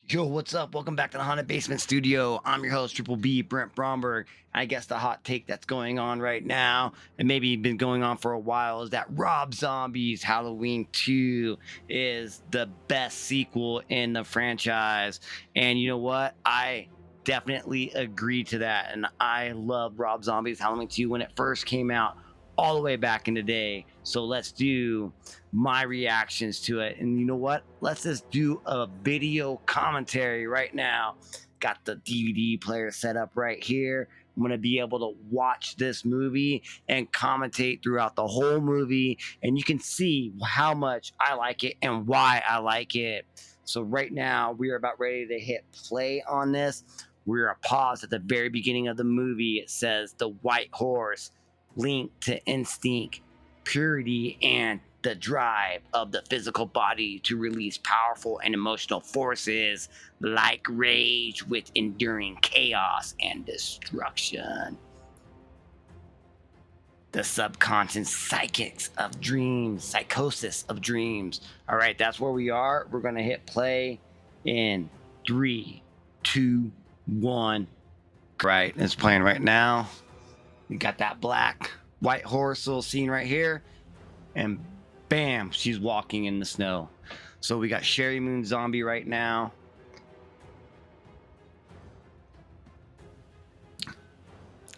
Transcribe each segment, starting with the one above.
Yo, what's up? Welcome back to the Haunted Basement Studio. I'm your host, Triple B, Brent Bromberg. I guess the hot take that's going on right now, and maybe been going on for a while, is that Rob Zombie's Halloween 2 is the best sequel in the franchise. And you know what? I definitely agree to that. And I love Rob Zombie's Halloween 2 when it first came out all the way back in the day. So let's do my reactions to it. And you know what? Let's just do a video commentary right now. Got the DVD player set up right here. I'm going to be able to watch this movie and commentate throughout the whole movie. And you can see how much I like it and why I like it. So, right now, we are about ready to hit play on this. We're a pause at the very beginning of the movie. It says the white horse linked to instinct, purity, and the drive of the physical body to release powerful and emotional forces like rage with enduring chaos and destruction. The subconscious psychics of dreams, psychosis of dreams. All right, that's where we are. We're going to hit play in three, two, one. Right, it's playing right now. We got that black white horse little scene right here, and bam, she's walking in the snow. So we got Sherry Moon Zombie right now.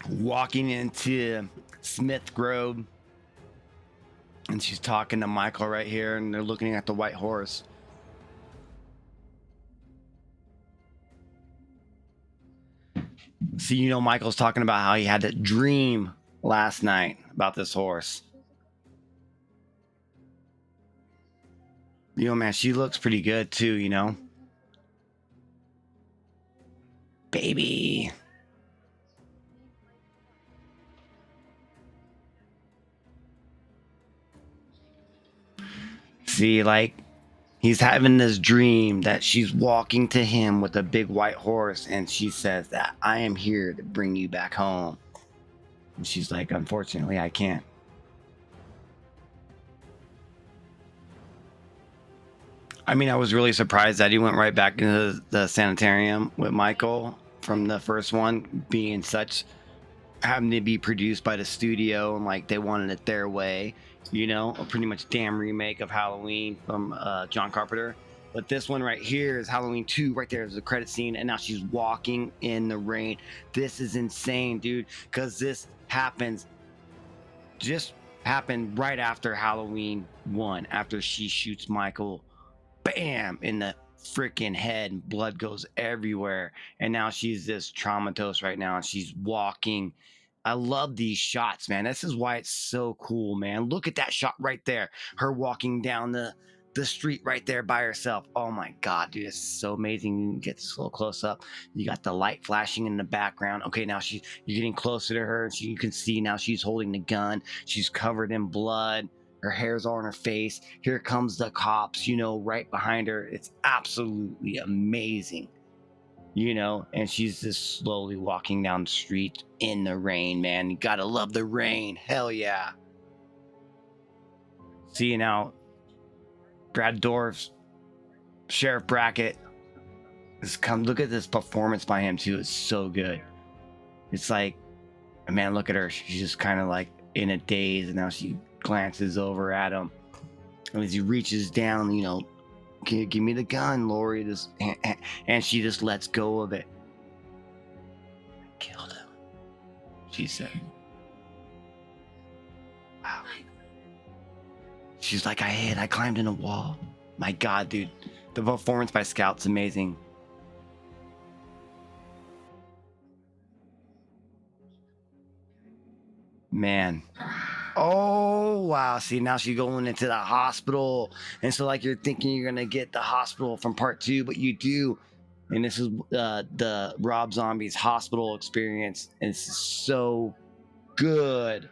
Walking into Smith Grove, and she's talking to Michael right here, and they're looking at the white horse. See, Michael's talking about how he had that dream last night about this horse. Man, she looks pretty good too. Baby. See, like, he's having this dream that she's walking to him with a big white horse, and she says that I am here to bring you back home. And she's like, unfortunately, I can't. I mean, I was really surprised that he went right back into the sanitarium with Michael from the first one, being such having to be produced by the studio, and like they wanted it their way, a pretty much damn remake of Halloween from John Carpenter. But this one right here is Halloween 2. Right there is the credit scene, and now she's walking in the rain. This is insane, dude, because this just happened right after Halloween 1, after she shoots Michael, bam, in the freaking head, and blood goes everywhere. And now she's this traumatose right now, and she's walking. I love these shots, man. This is why it's so cool, man. Look at that shot right there. Her walking down the street right there by herself. Oh my god, dude, it's so amazing. You can get this little close up. You got the light flashing in the background. Okay, now you're getting closer to her, and you can see now she's holding the gun. She's covered in blood. Her hair's all in her face. Here comes the cops, right behind her. It's absolutely amazing, and she's just slowly walking down the street in the rain, man. You gotta love the rain. Hell yeah. See now, Brad Dorff's Sheriff Brackett has come. Look at this performance by him, too. It's so good. It's like, man, look at her. She's just kind of like in a daze, and now she glances over at him. And as he reaches down, can you give me the gun, Lori? And she just lets go of it. I killed him, she said. Wow. She's like, I climbed in a wall. My god, dude. The performance by Scout's amazing. Man. Oh wow. See, now she's going into the hospital. And so like you're thinking you're gonna get the hospital from part 2, but you do. And this is the Rob Zombie's hospital experience. And it's so good.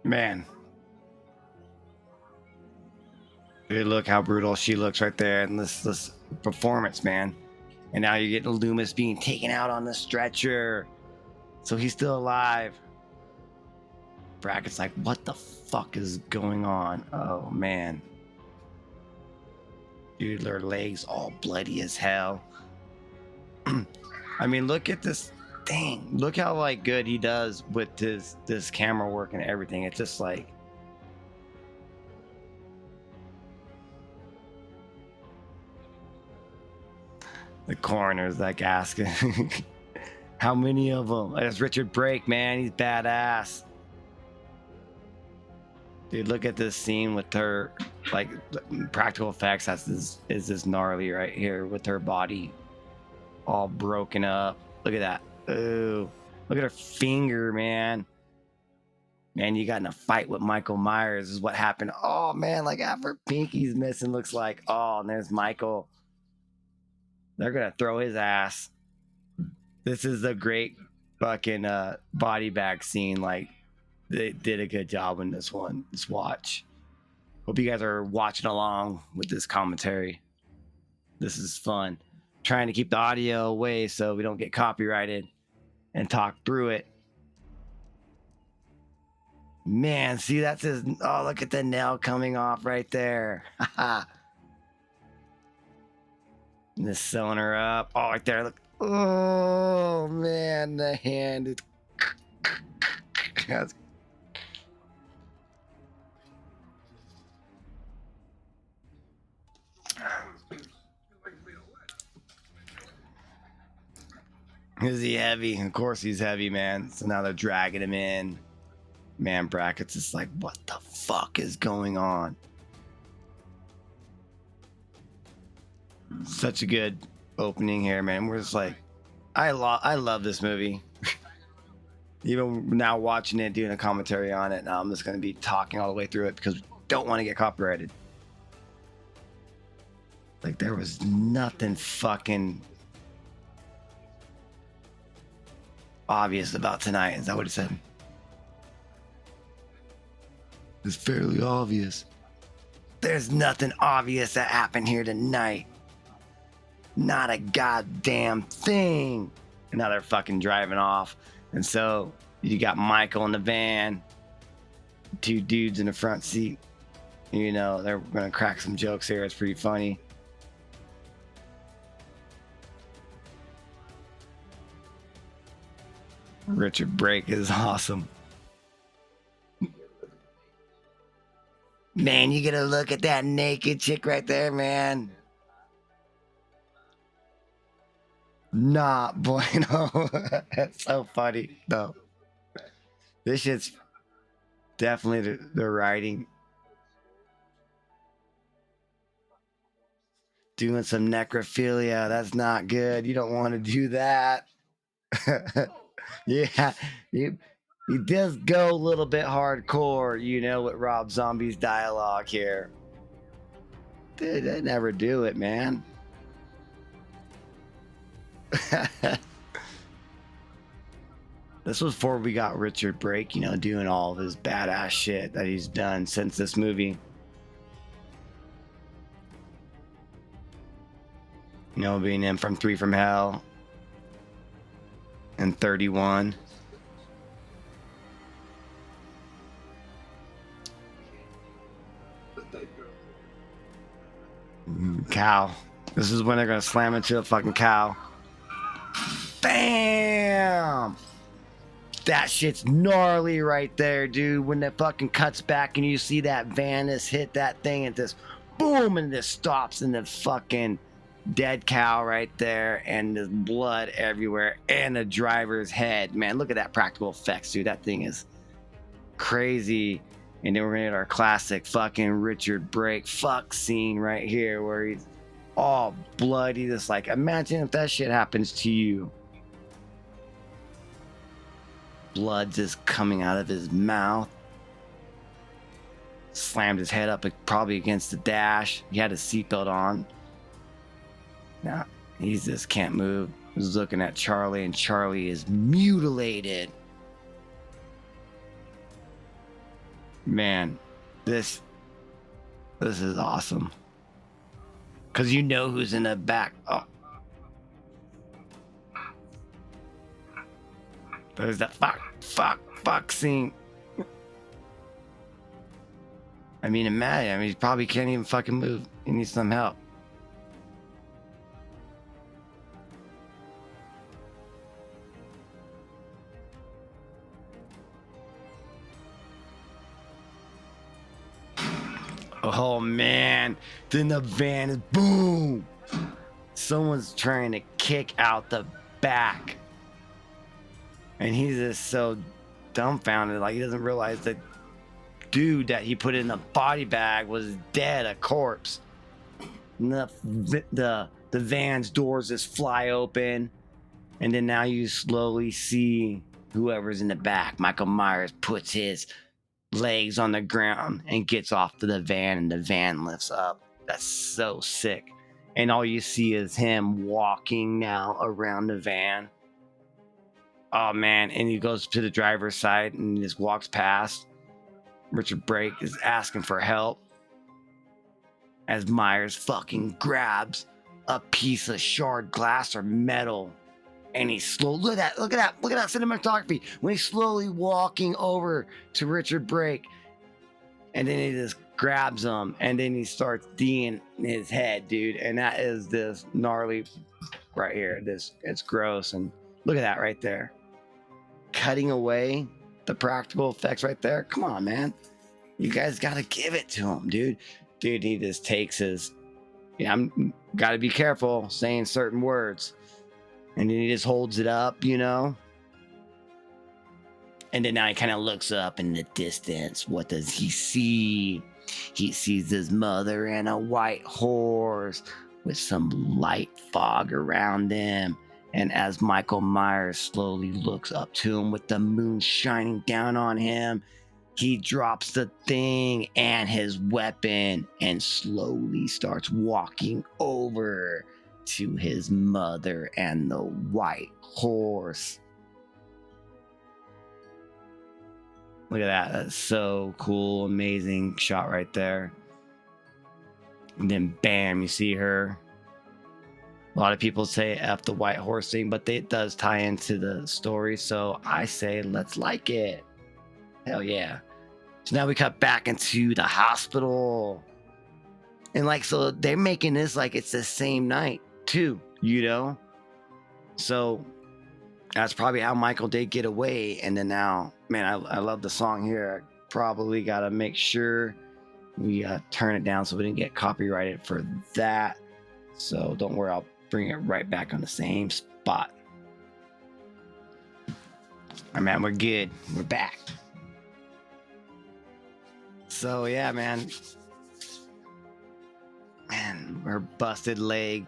Man. Dude, look how brutal she looks right there. And this performance, man. And now you're getting Loomis being taken out on the stretcher. So he's still alive. bracket's like, what the fuck is going on? Oh man. Dude, their legs all bloody as hell. I mean, look at this thing. Look how like good he does with this camera work and everything. It's just like the coroner's like asking how many of them. That's Richard Brake, man. He's badass. Dude, look at this scene with her, like practical effects. Is this gnarly right here with her body all broken up. Look at that. Oh, look at her finger, man. Man, you got in a fight with Michael Myers is what happened. Oh man, like half her pinky's missing. Looks like. Oh, and there's Michael. They're gonna throw his ass. This is a great fucking body bag scene. Like they did a good job in this one. Just watch. Hope you guys are watching along with this commentary. This is fun. Trying to keep the audio away so we don't get copyrighted and talk through it. Man, see, that's his. Oh, look at the nail coming off right there. Just sewing her up. Oh, right there. Look. Oh, man, the hand is. Is he heavy? Of course he's heavy, man. So now they're dragging him in. Man, brackets is like, what the fuck is going on? Such a good opening here, man. We're just like, I love this movie. Even now watching it, doing a commentary on it, now I'm just going to be talking all the way through it because we don't want to get copyrighted. Like there was nothing fucking obvious about tonight. Is that what it said? It's fairly obvious. There's nothing obvious that happened here tonight. Not a goddamn thing. And now they're fucking driving off. And so you got Michael in the van, two dudes in the front seat. You know, they're gonna crack some jokes here. It's pretty funny. Richard Brake is awesome. Man, you gotta look at that naked chick right there, man. Not bueno. That's so funny. No. This shit's definitely the writing. Doing some necrophilia. That's not good. You don't want to do that. Yeah. He does go a little bit hardcore, you know, with Rob Zombie's dialogue here. Dude, they never do it, man. This was before we got Richard Brake, you know, doing all of his badass shit that he's done since this movie. You know, being in from 3 from Hell and 31. Cow. This is when they're gonna slam into a fucking cow. Bam! That shit's gnarly right there, dude. When it fucking cuts back and you see that van just hit that thing and just boom, and this stops in the fucking dead cow right there, and there's blood everywhere, and the driver's head. Man, look at that practical effects, dude. That thing is crazy. And then we're gonna get our classic fucking Richard Brake fuck scene right here where he's all bloody. Just like, imagine if that shit happens to you. Blood just coming out of his mouth. Slammed his head up probably against the dash. He had his seatbelt on. Now, he just can't move. He's looking at Charlie, and Charlie is mutilated. Man, this is awesome. Because you know who's in the back. Oh. There's that fuck scene. I mean, imagine. I mean, he probably can't even fucking move. He needs some help. Oh man. Then the van is boom. Someone's trying to kick out the back. And he's just so dumbfounded. Like, he doesn't realize that dude that he put in the body bag was dead, a corpse. And the van's doors just fly open, and then now you slowly see whoever's in the back. Michael Myers puts his legs on the ground and gets off to the van, and the van lifts up. That's so sick. And all you see is him walking now around the van. Oh man. And he goes to the driver's side and just walks past. Richard Brake is asking for help as Myers fucking grabs a piece of shard glass or metal, and he's slow. Look at that cinematography when he's slowly walking over to Richard Brake, and then he just grabs him, and then he starts D'ing his head, dude. And that is this gnarly right here. It's gross, and look at that right there, cutting away the practical effects right there. Come on, man. You guys gotta give it to him, dude. Dude, he just takes his. Yeah, I'm gotta be careful saying certain words, and then he just holds it up, you know. And then now he kind of looks up in the distance. What does he see? He sees his mother and a white horse with some light fog around them. And as Michael Myers slowly looks up to him with the moon shining down on him, he drops the thing and his weapon and slowly starts walking over to his mother and the white horse. Look at that. That's so cool. Amazing shot right there. And then bam, you see her. A lot of people say F the white horse thing, but it does tie into the story. So I say, let's like it. Hell yeah. So now we cut back into the hospital. And like, so they're making this like it's the same night too, you know? So that's probably how Michael did get away. And then now, man, I love the song here. I probably got to make sure we turn it down so we didn't get copyrighted for that. So don't worry, I'll bring it right back on the same spot. All right, man, we're good. We're back. So yeah, man, her busted leg.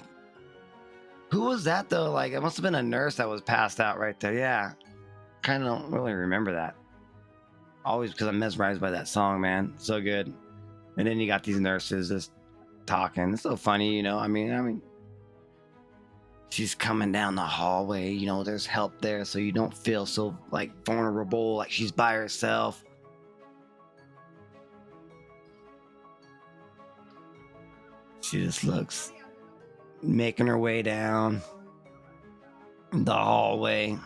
Who was that though? Like, it must have been a nurse that was passed out right there. Yeah, kind of don't really remember that. Always because I'm mesmerized by that song, man. So good. And then you got these nurses just talking. It's so funny, you know. I mean, she's coming down the hallway. You know, there's help there, so you don't feel so like vulnerable, like she's by herself. She just looks making her way down the hallway.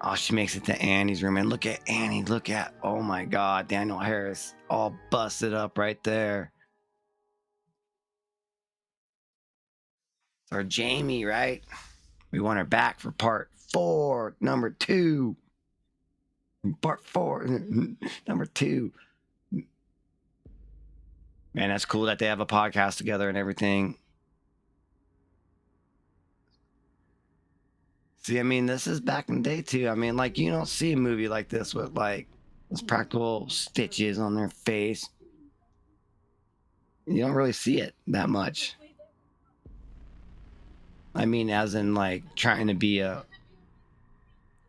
Oh, she makes it to Annie's room, and look at Annie. Look at, oh my God, Daniel Harris all busted up right there. Or Jamie, right? We want her back for part 4, number 2. Part 4, number 2. Man, that's cool that they have a podcast together and everything. See, I mean, this is back in the day too. I mean, like, you don't see a movie like this with like those practical stitches on their face. You don't really see it that much. I mean, as in like trying to be a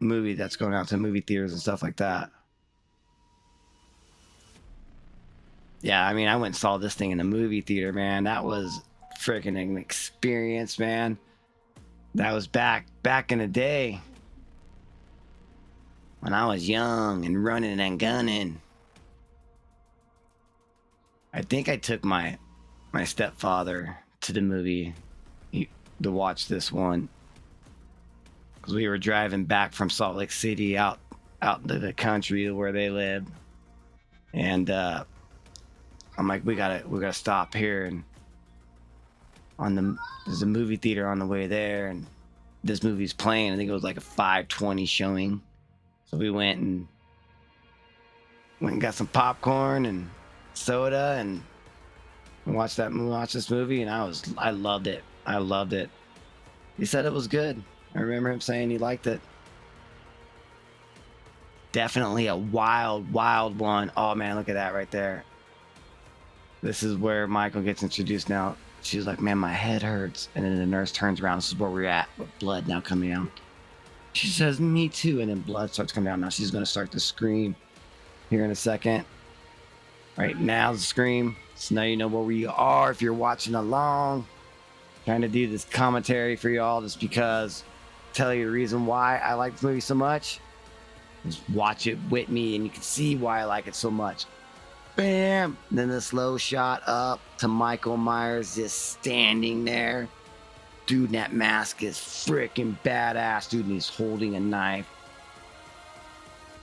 movie that's going out to movie theaters and stuff like that. Yeah, I mean, I went and saw this thing in a movie theater, man. That was freaking an experience, man. That was back in the day when I was young and running and gunning. I think I took my stepfather to the movie to watch this one because we were driving back from Salt Lake City out to the country where they lived. And I'm like, we gotta stop here, and there's a movie theater on the way there, and this movie's playing. I think it was like a 5:20 showing. So we went and got some popcorn and soda and watched this movie, and I loved it. I loved it. He said it was good. I remember him saying he liked it. Definitely a wild, wild one. Oh man, look at that right there. This is where Michael gets introduced now. She's like, man, my head hurts. And then the nurse turns around. This is where we're at, with blood now coming out. She says, me too. And then blood starts coming down. Now she's going to start to scream here in a second. Right now, the scream. So now you know where we are if you're watching along. Trying to do this commentary for y'all just because, tell you the reason why I like this movie so much. Just watch it with me and you can see why I like it so much. Bam! And then the slow shot up to Michael Myers just standing there. Dude, that mask is freaking badass, dude, and he's holding a knife.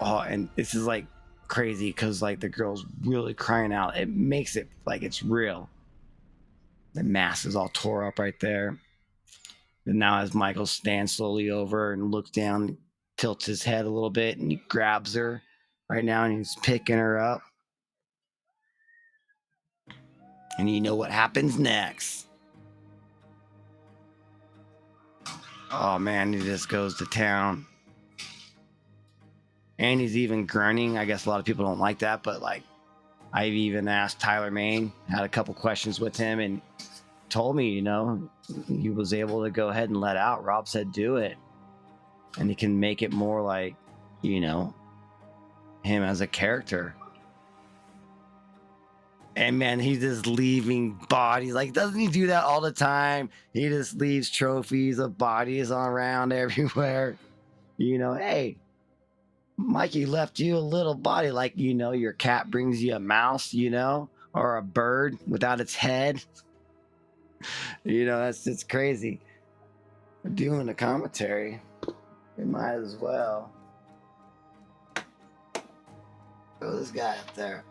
Oh, and this is like crazy because like the girl's really crying out. It makes it like it's real. The mask is all tore up right there. And now as Michael stands slowly over and looks down, tilts his head a little bit, and he grabs her right now and he's picking her up. And you know what happens next. Oh man, he just goes to town. And he's even grunting. I guess a lot of people don't like that, but like I've even asked Tyler Main, had a couple questions with him, and told me, you know, he was able to go ahead and let out. Rob said, do it. And he can make it more like, you know, him as a character. And man, he's just leaving bodies. Like, doesn't he do that all the time? He just leaves trophies of bodies around everywhere. You know, hey, Mikey left you a little body, like, you know, your cat brings you a mouse, you know, or a bird without its head. You know, it's crazy. We're doing a commentary. We might as well. Oh, this guy up there.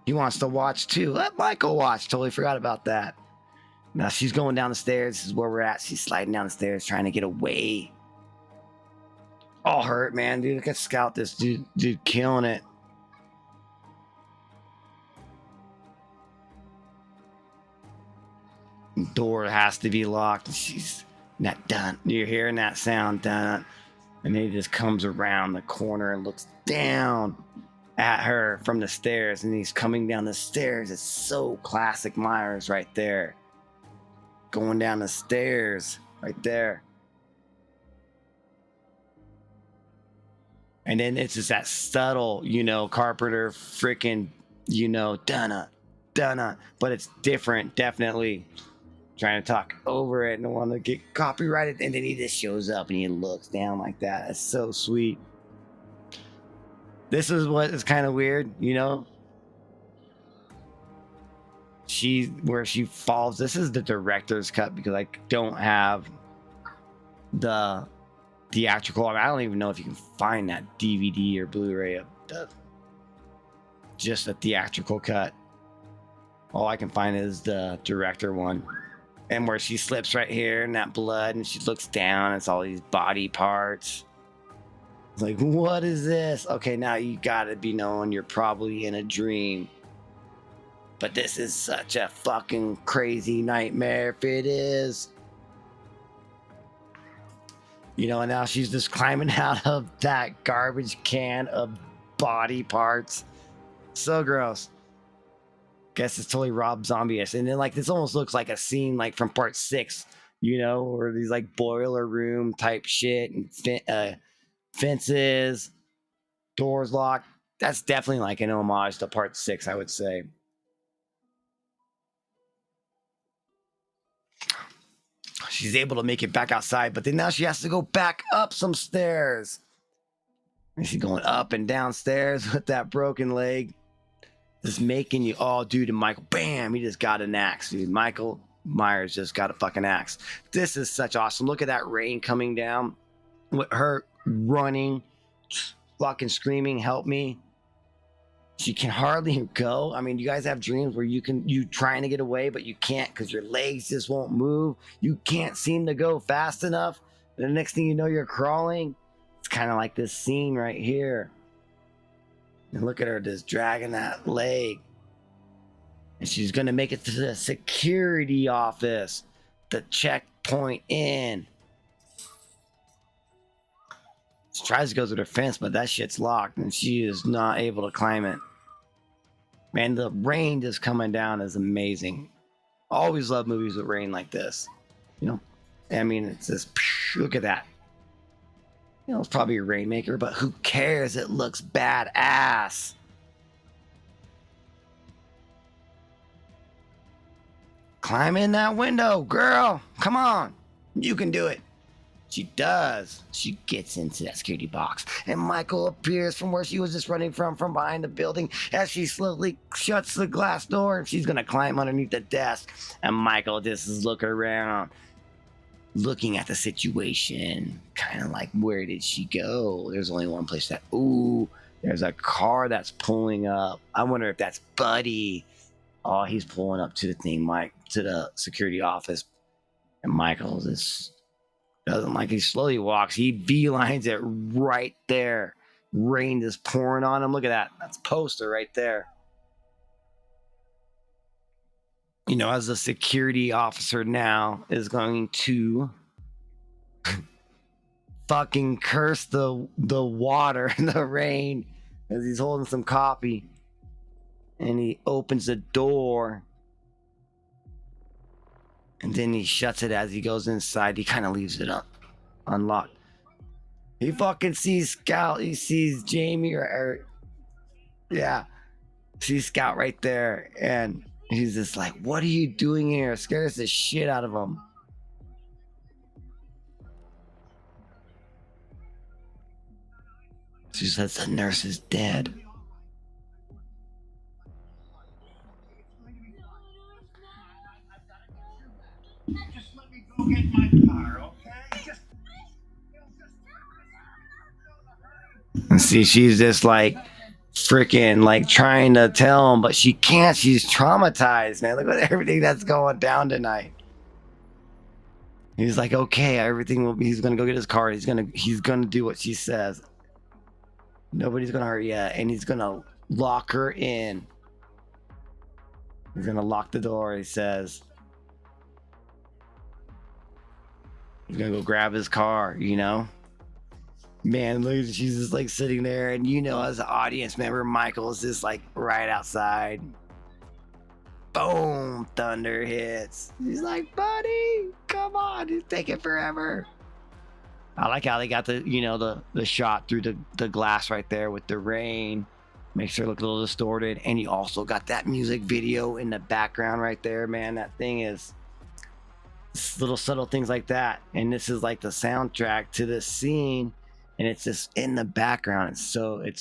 He wants to watch too. Let Michael watch. Totally forgot about that. Now she's going down the stairs. This is where we're at. She's sliding down the stairs, trying to get away. All hurt, man. Dude, look at Scout. This dude killing it. Door has to be locked. She's not done. You're hearing that sound, done. And he just comes around the corner and looks down at her from the stairs, and he's coming down the stairs. It's so classic Myers right there. Going down the stairs right there. And then it's just that subtle, you know, Carpenter freaking, you know, dunna. But it's different, definitely. Trying to talk over it and don't want to get copyrighted. And then he just shows up and he looks down like that. It's so sweet. This is what is kind of weird, you know? Where she falls. This is the director's cut because I don't have the theatrical. I don't even know if you can find that DVD or Blu-ray of just a theatrical cut. All I can find is the director one. And where she slips right here in that blood and she looks down, it's all these body parts. It's like, what is this? Okay, now you gotta be knowing you're probably in a dream. But this is such a fucking crazy nightmare if it is. You know, and now she's just climbing out of that garbage can of body parts. So gross. Guess it's totally Rob Zombie-ish. And then like this almost looks like a scene like from part 6, you know, or these like boiler room type shit and fences, doors locked. That's definitely like an homage to part 6, I would say. She's able to make it back outside, but then now she has to go back up some stairs. And she's going up and down stairs with that broken leg. Just making you, oh, dude, and Michael, bam, he just got an axe, dude. Michael Myers just got a fucking axe. This is such awesome. Look at that rain coming down with her running, fucking screaming, help me. She can hardly go. I mean, you guys have dreams where you trying to get away, but you can't because your legs just won't move. You can't seem to go fast enough. And the next thing you know, you're crawling. It's kind of like this scene right here. And look at her just dragging that leg. And she's going to make it to the security office, the checkpoint in. She tries to go through the fence, but that shit's locked and she is not able to climb it. Man, the rain just coming down is amazing. Always love movies with rain like this. You know, I mean, it's just, look at that. You know, it's probably a rainmaker, but who cares? It looks badass. Climb in that window, girl. Come on. You can do it. She does. She gets into that security box, and Michael appears from where she was just running from behind the building as she slowly shuts the glass door. She's going to climb underneath the desk, and Michael just is looking around, looking at the situation, kind of like, where did she go? There's only one place that, ooh, there's a car that's pulling up. I wonder if that's Buddy. Oh, he's pulling up to the thing, Mike, to the security office, and Michael just doesn't like. He slowly walks. He beelines it right there. Rain is pouring on him. Look at that. That's a poster right there. You know, as a security officer now is going to fucking curse the water and the rain as he's holding some coffee. And he opens the door. And then he shuts it as he goes inside. He kind of leaves it unlocked. He fucking sees Scout. He sees Jamie yeah. Sees Scout right there. And he's just like, what are you doing here? Scares the shit out of him. She says the nurse is dead. Just let me go get my car, okay? And see, she's just like freaking like trying to tell him, but she can't. She's traumatized, man. Look at everything that's going down tonight. He's like, okay, everything will be. He's gonna go get his car. He's gonna do what she says. Nobody's gonna hurt you, and he's gonna lock her in. He's gonna lock the door. He says. He's gonna go grab his car, you know? Man, look, she's just like sitting there, and you know, as an audience member, Michael is just like right outside. Boom, thunder hits. He's like, buddy, come on, it's taking forever. I like how they got the, you know, the shot through the glass right there with the rain. Makes her look a little distorted. And you also got that music video in the background right there, man. That thing is little subtle things like that, and this is like the soundtrack to this scene, and it's just in the background. It's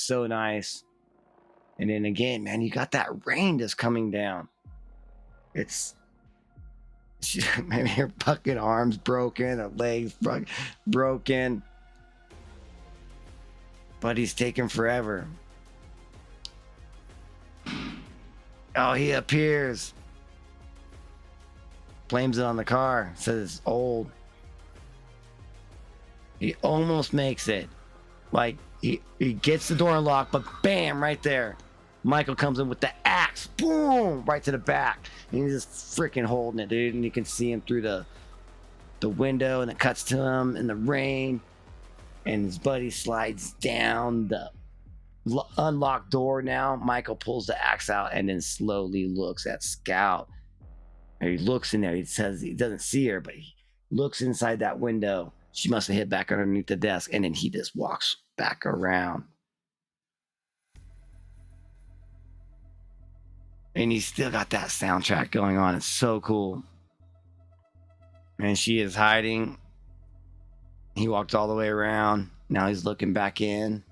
so nice. And then again, man, you got that rain just coming down. It's maybe her fucking arms broken, her legs broken, but he's taking forever. Oh, he appears. Blames it on the car. Says it's old. He almost makes it. Like, he gets the door unlocked, but bam, right there. Michael comes in with the axe. Boom! Right to the back. And he's just freaking holding it, dude. And you can see him through the window, and it cuts to him in the rain. And his buddy slides down the unlocked door now. Michael pulls the axe out and then slowly looks at Scout. He looks in there. He says he doesn't see her, but he looks inside that window. She must have hid back underneath the desk, and then he just walks back around. And he's still got that soundtrack going on. It's so cool. And she is hiding. He walked all the way around. Now he's looking back in.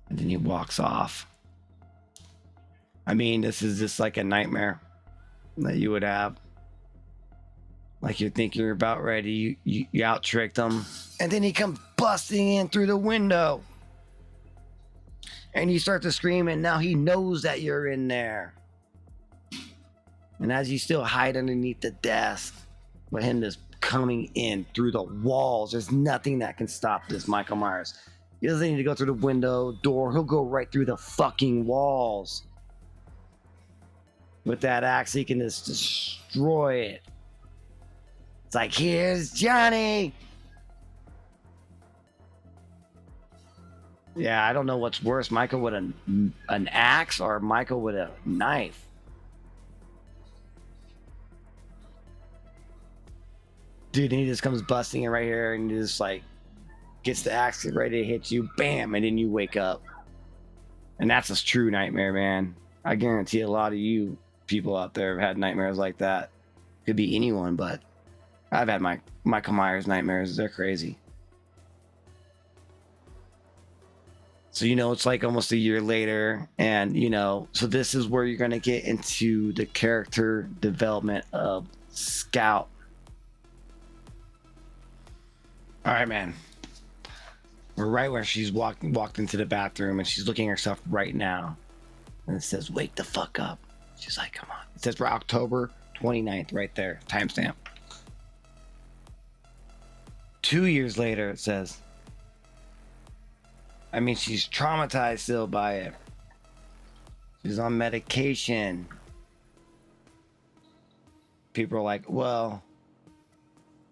And then he walks off. I mean, this is just like a nightmare that you would have. Like, you think you're about ready, you out tricked him, and then he comes busting in through the window. And you start to scream, and now he knows that you're in there. And as you still hide underneath the desk, with him just coming in through the walls, there's nothing that can stop this Michael Myers. He doesn't need to go through the window, door. He'll go right through the fucking walls. With that axe, he can just destroy it. It's like, here's Johnny. Yeah, I don't know what's worse, Michael with an axe or Michael with a knife. Dude, and he just comes busting in right here and just like gets the axe ready to hit you, bam, and then you wake up. And that's a true nightmare, man. I guarantee a lot of you people out there have had nightmares like that. Could be anyone, but I've had my Michael Myers nightmares. They're crazy. So, it's like almost a year later, and so this is where you're going to get into the character development of Scout. All right, man. We're right where she's walked into the bathroom, and she's looking at herself right now. And it says, wake the fuck up. She's like, come on. It says for October 29th right there. Timestamp. 2 years later, it says. I mean, she's traumatized still by it. She's on medication. People are like, well,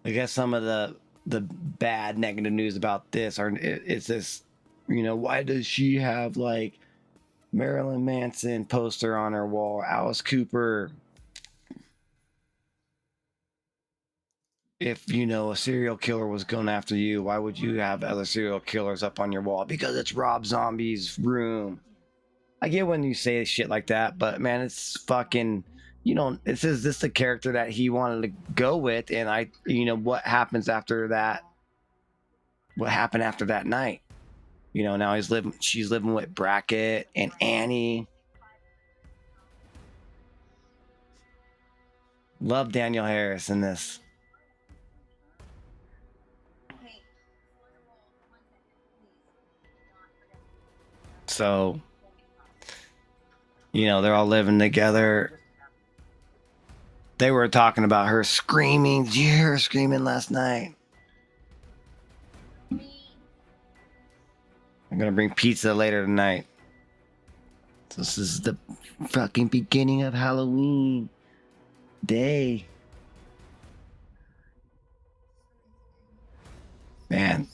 I guess some of the bad negative news about this it's this, why does she have like Marilyn Manson poster on her wall, Alice Cooper? If a serial killer was going after you, why would you have other serial killers up on your wall? Because it's Rob Zombie's room. I get when you say shit like that, but man, it's fucking, it says this the character that he wanted to go with, and what happens after that? What happened after that night? Now she's living with Brackett and Annie. Love Daniel Harris in this. So, they're all living together. They were talking about her screaming. Did you hear her screaming last night? I'm gonna bring pizza later tonight. So this is the fucking beginning of Halloween day. Man.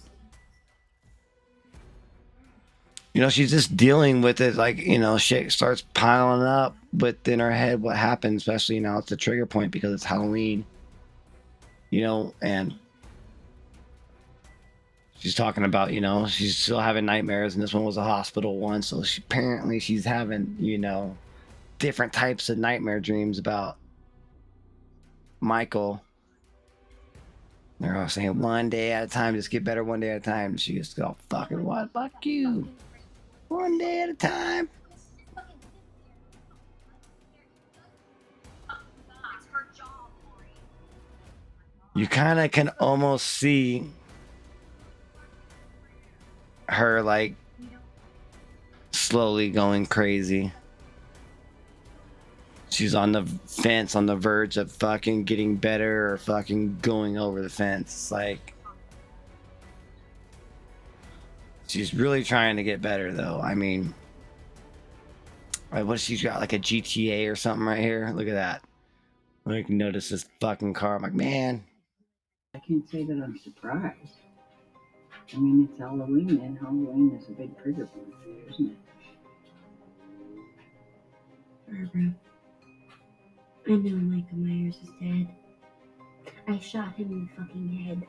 She's just dealing with it, like, shit starts piling up within her head. What happens, especially now, it's a trigger point because it's Halloween, and she's talking about, she's still having nightmares, and this one was a hospital one. So apparently she's having, different types of nightmare dreams about Michael. They're all saying one day at a time, just get better one day at a time. She just go, fucking what? Fuck you. One day at a time. You kind of can almost see her like slowly going crazy. She's on the fence, on the verge of fucking getting better or fucking going over the fence. It's like she's really trying to get better, though. I mean, what she's got, like a GTA or something right here. Look at that. I can notice this fucking car. I'm like, man. I can't say that I'm surprised. I mean, it's Halloween, and Halloween is a big trigger point for you, isn't it? Barbara, I know Michael Myers is dead. I shot him in the fucking head.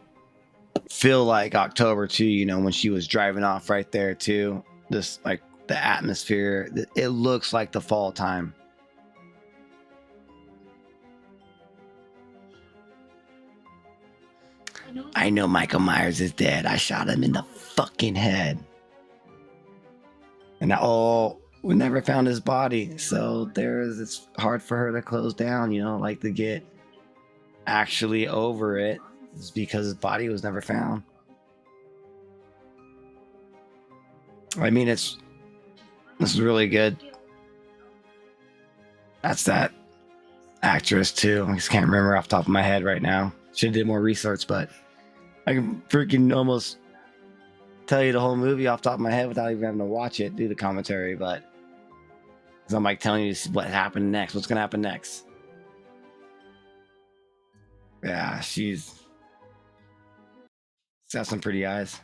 Feel like October too, when she was driving off right there too. This, like, the atmosphere, it looks like the fall time. I know Michael Myers is dead. I shot him in the fucking head. And we never found his body. So it's hard for her to close down, like to get actually over it. It's because his body was never found. I mean, this is really good. That's that actress too. I just can't remember off the top of my head right now. Should have did more research, but I can freaking almost tell you the whole movie off the top of my head without even having to watch it, do the commentary. But because I'm like telling you what happened next, what's gonna happen next. Yeah, she's got some pretty eyes.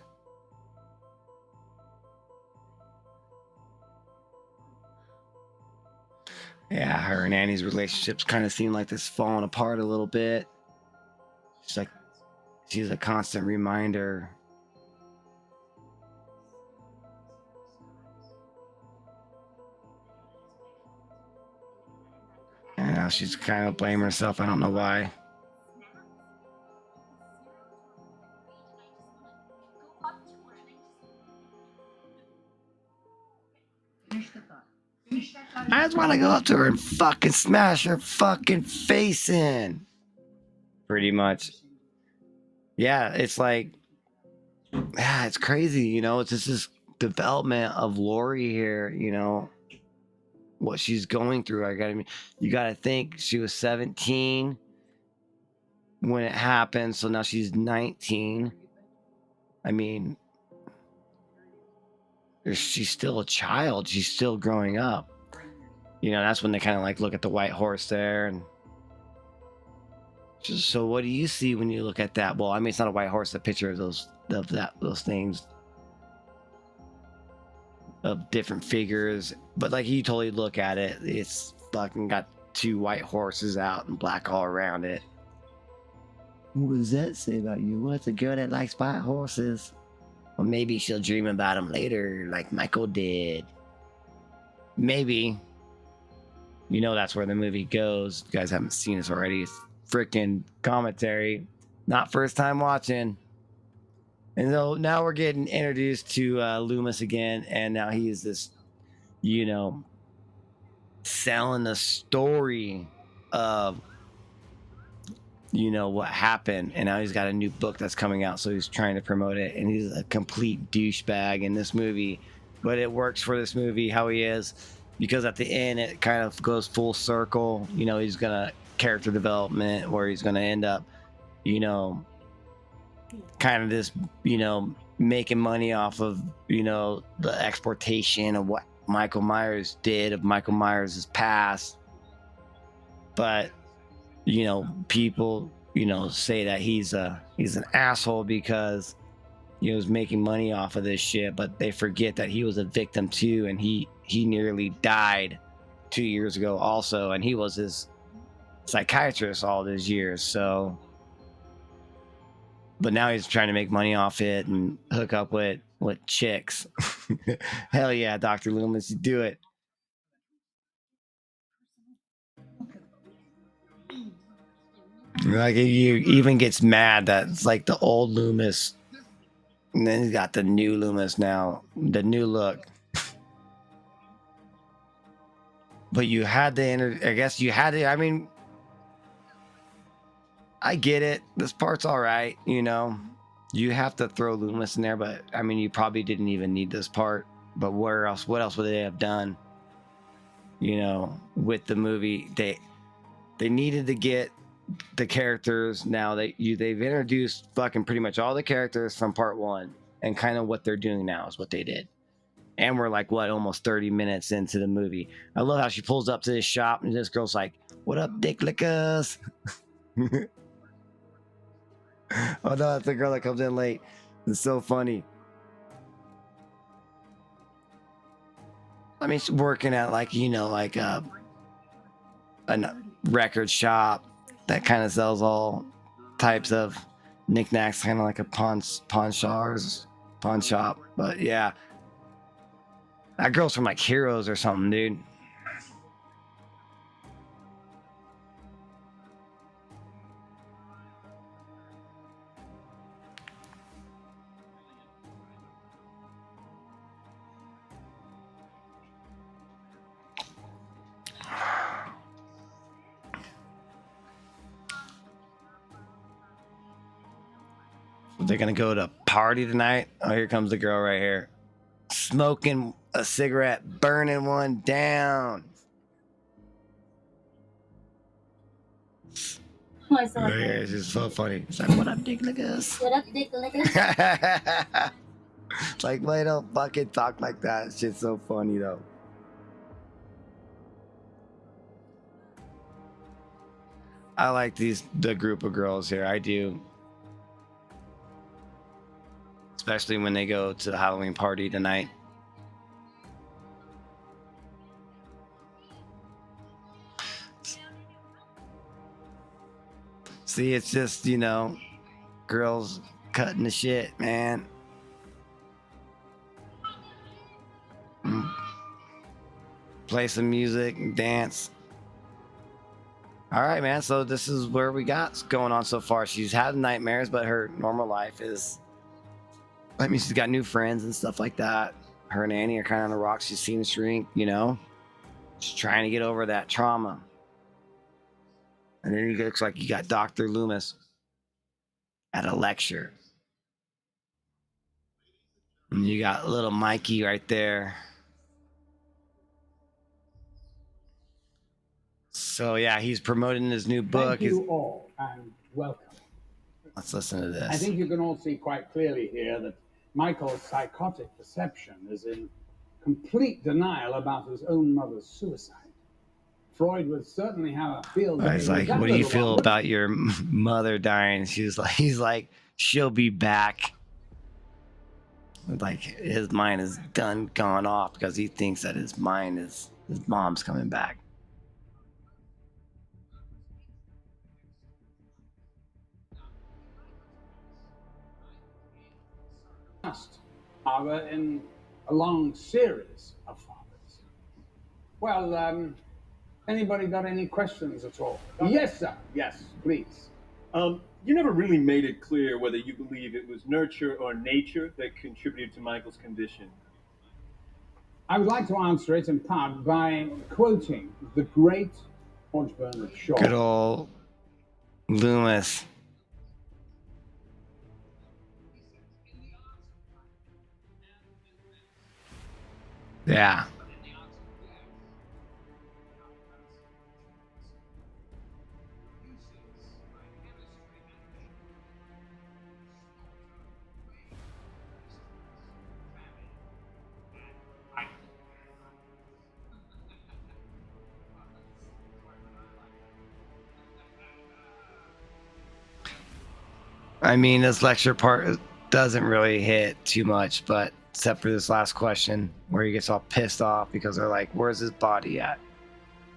Yeah, her and Annie's relationships kind of seem like this falling apart a little bit. She's like, she's a constant reminder. And now she's kind of blaming herself. I don't know why. Finish the thought. Finish that thought. I just want to go up to her and fucking smash her fucking face in. Pretty much. Yeah, it's like, yeah, it's crazy. You know, it's just this development of Lori here. You know, what she's going through. You got to think she was 17 when it happened, so now she's 19. I mean, she's still a child. She's still growing up. You know, that's when they kind of like look at the white horse there and just, so what do you see when you look at that? Well, I mean, it's not a white horse, a picture of those things of different figures, but like you totally look at it, it's fucking got two white horses out and black all around it. What does that say about you? What's a girl that likes white horses? Or maybe she'll dream about them later, like Michael did. Maybe. You know that's where the movie goes. You guys haven't seen this already. It's freaking commentary. Not first time watching. And so now we're getting introduced to Loomis again, and now he is this, you know, selling the story of, you know, what happened, and now he's got a new book that's coming out, so he's trying to promote it, and he's a complete douchebag in this movie, but it works for this movie how he is, because at the end it kind of goes full circle. You know, he's gonna character development where he's gonna end up, you know, kind of this, you know, making money off of, you know, the exploitation of what Michael Myers did, of Michael Myers' past. But you know, people, you know, say that he's an asshole because he was making money off of this shit, but they forget that he was a victim too, and he nearly died 2 years ago also, and he was his psychiatrist all these years. So, but now he's trying to make money off it and hook up with chicks. Hell yeah, Dr. Loomis, you do it. Like, he even gets mad that it's like the old Loomis, and then he's got the new Loomis now, the new look. But you had to I guess you had to. I mean, I get it. This part's all right, you know. You have to throw Loomis in there, but I mean, you probably didn't even need this part. But where else? What else would they have done? You know, with the movie, they needed to get the characters. Now they've introduced fucking pretty much all the characters from part one, and kind of what they're doing now is what they did. And we're like, what, almost 30 minutes into the movie. I love how she pulls up to this shop and this girl's like, what up, dick lickers? Oh no, that's the girl that comes in late. It's so funny. I mean, she's working at like, you know, like a record shop that kind of sells all types of knickknacks, kind of like a pawn shop. But yeah, that girl's from like Heroes or something, dude. They're gonna go to a party tonight. Oh, here comes the girl right here. smoking a cigarette, burning one down. Why so Yeah, funny? it's just so funny. It's like, what up, dick niggas? What up, dick niggas? It's like, why don't fucking talk like that? It's just so funny though. I like the group of girls here. I do. Especially when they go to the Halloween party tonight. See, it's just, you know, girls cutting the shit, man. Play some music and dance. All right, man. So this is where we got going on so far. She's had nightmares, but her normal life is, I mean, she's got new friends and stuff like that. Her and Annie are kind of on the rocks. She's seen shrink, you know. She's trying to get over that trauma. And then it looks like you got Dr. Loomis at a lecture. And you got little Mikey right there. So yeah, he's promoting his new book. Thank you all, and welcome. Let's listen to this. I think you can all see quite clearly here that Michael's psychotic perception is in complete denial about his own mother's suicide. Freud would certainly have a field day He's with like, that what do you little feel one. about your mother dying? He's like, she'll be back. Like his mind is gone off because he thinks that his mom's coming back. Father in a long series of fathers. Well, anybody got any questions at all? Yes, sir. Yes, please. You never really made it clear whether you believe it was nurture or nature that contributed to Michael's condition. I would like to answer it in part by quoting the great George Bernard Shaw. Good old Loomis. Yeah. I mean, this lecture part doesn't really hit too much, but except for this last question where he gets all pissed off because they're like, where's his body at?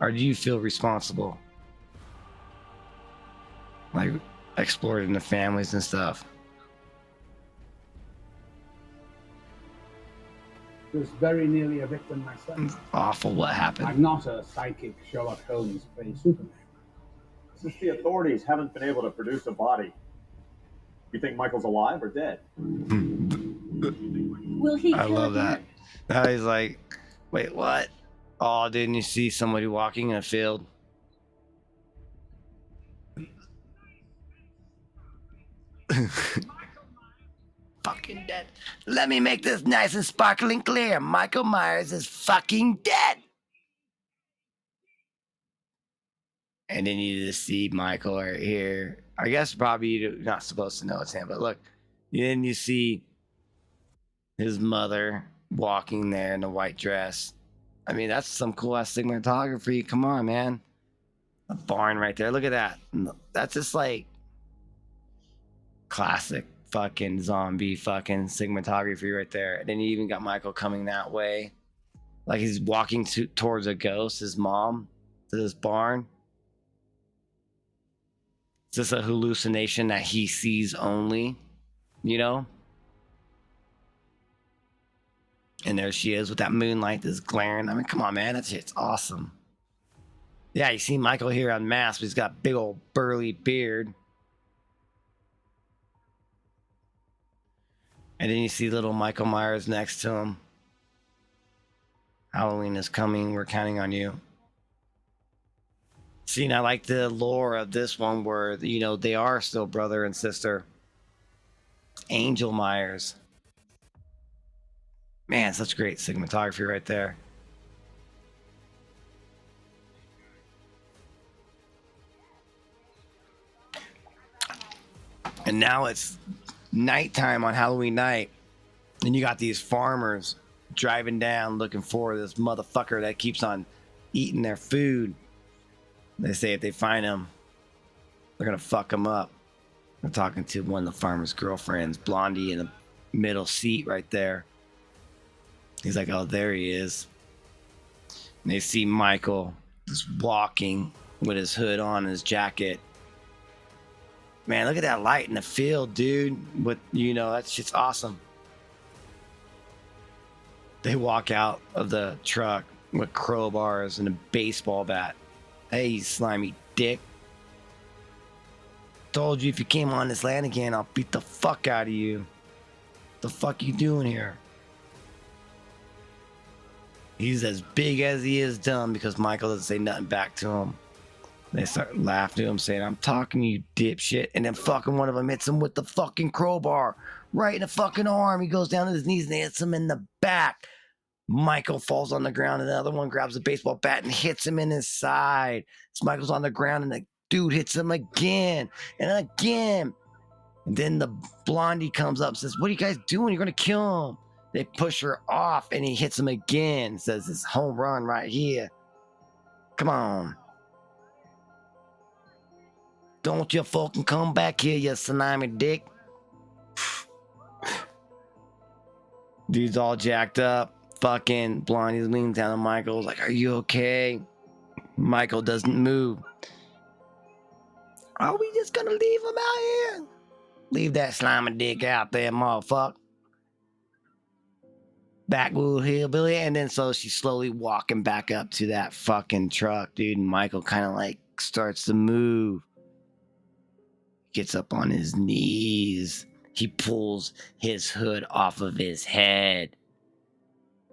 Or do you feel responsible? Like, exploiting the families and stuff. Was very nearly a victim myself. It's awful what I'm happened. not a psychic Sherlock Holmes playing Superman. Since the authorities haven't been able to produce a body, you think Michael's alive or dead? Will he I kill love that. again? Now he's like, wait, what? Oh, didn't you see somebody walking in a field? Fucking dead. Let me make this nice and sparkling clear. Michael Myers is fucking dead. And then you just see Michael right here. I guess probably you're not supposed to know it's him, but look, then you see his mother walking there in a white dress. I mean, that's some cool ass cinematography. Come on, man. A barn right there. Look at that. That's just like classic fucking zombie fucking cinematography right there. And then you even got Michael coming that way. Like he's walking towards a ghost, his mom, to this barn. Is this a hallucination that he sees only? You know? And there she is with that moonlight that's glaring. I mean, come on, man. That shit's awesome. Yeah, you see Michael here unmasked, but he's got a big old burly beard. And then you see little Michael Myers next to him. Halloween is coming. We're counting on you. See, and I like the lore of this one where, you know, they are still brother and sister. Angel Myers. Man, such great cinematography right there. And now it's nighttime on Halloween night, and you got these farmers driving down looking for this motherfucker that keeps on eating their food. They say if they find him, they're gonna fuck him up. I'm talking to one of the farmer's girlfriends, Blondie, in the middle seat right there. He's like, oh, there he is. And they see Michael just walking with his hood on, his jacket. Man, look at that light in the field, dude. But that shit's awesome. They walk out of the truck with crowbars and a baseball bat. Hey, you slimy dick. Told you if you came on this land again, I'll beat the fuck out of you. The fuck you doing here? He's as big as he is dumb because Michael doesn't say nothing back to him. They start laughing to him, saying, I'm talking to you, dipshit. And then fucking one of them hits him with the fucking crowbar right in the fucking arm. He goes down to his knees and hits him in the back. Michael falls on the ground, and the other one grabs a baseball bat and hits him in his side. So Michael's on the ground, and the dude hits him again and again. And then the Blondie comes up and says, what are you guys doing? You're going to kill him. They push her off, and he hits him again. Says, it's home run right here. Come on. Don't you fucking come back here, you slimy dick. Dude's all jacked up. Fucking Blondie's leaning down on Michael. Like, are you okay? Michael doesn't move. Are we just gonna leave him out here? Leave that slimy dick out there, motherfucker. Backwood hillbilly. And then so she's slowly walking back up to that fucking truck, dude. And Michael kind of like starts to move. Gets up on his knees. He pulls his hood off of his head.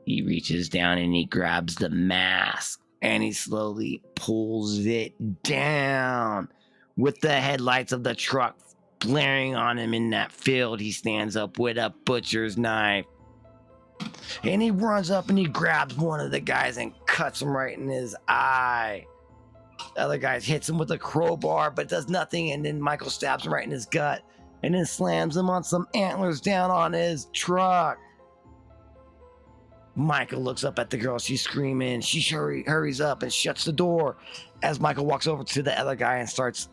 He reaches down and he grabs the mask and he slowly pulls it down. With the headlights of the truck blaring on him in that field, he stands up with a butcher's knife. And he runs up and he grabs one of the guys and cuts him right in his eye. The other guy hits him with a crowbar but does nothing, and then Michael stabs him right in his gut and then slams him on some antlers down on his truck. Michael looks up at the girl. She's screaming. She hurries up and shuts the door as Michael walks over to the other guy and starts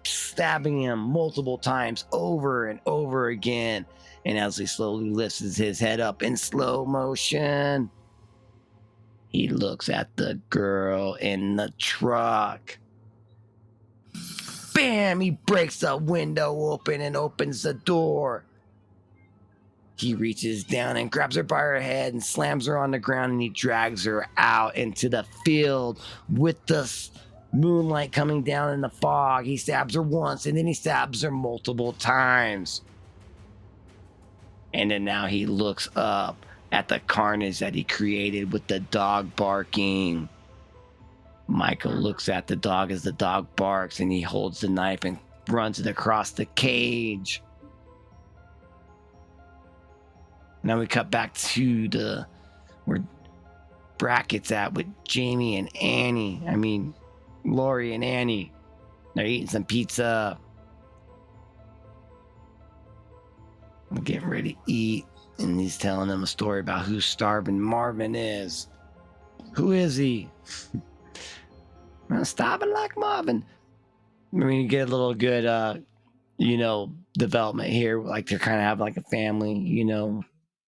stabbing him multiple times over and over again. And as he slowly lifts his head up in slow motion, he looks at the girl in the truck. Bam! He breaks the window open and opens the door. He reaches down and grabs her by her head and slams her on the ground, and he drags her out into the field with the moonlight coming down in the fog. He stabs her once, and then he stabs her multiple times. And then now he looks up at the carnage that he created with the dog barking. Michael looks at the dog as the dog barks, and he holds the knife and runs it across the cage. Now we cut back to where Brackett's at with Jamie and Annie. I mean, Lori and Annie. They're eating some pizza. I'm getting ready to eat. And he's telling them a story about who Starving Marvin is. Who is he? Starving like Marvin. I mean, you get a little good, development here. Like they're kind of having like a family,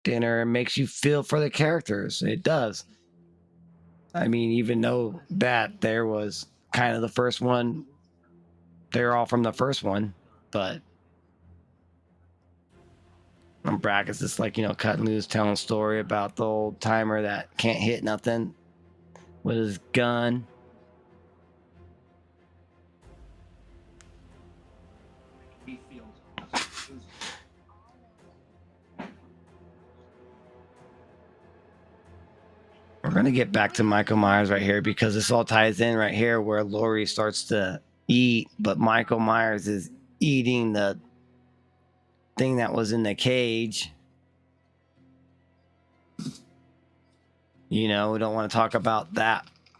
dinner. It makes you feel for the characters. It does. I mean, even though that there was kind of the first one, they're all from the first one, but Brackett's just like, cutting loose, telling a story about the old timer that can't hit nothing with his gun. We're going to get back to Michael Myers right here because this all ties in right here where Laurie starts to eat, but Michael Myers is eating the thing that was in the cage. You know, we don't want to talk about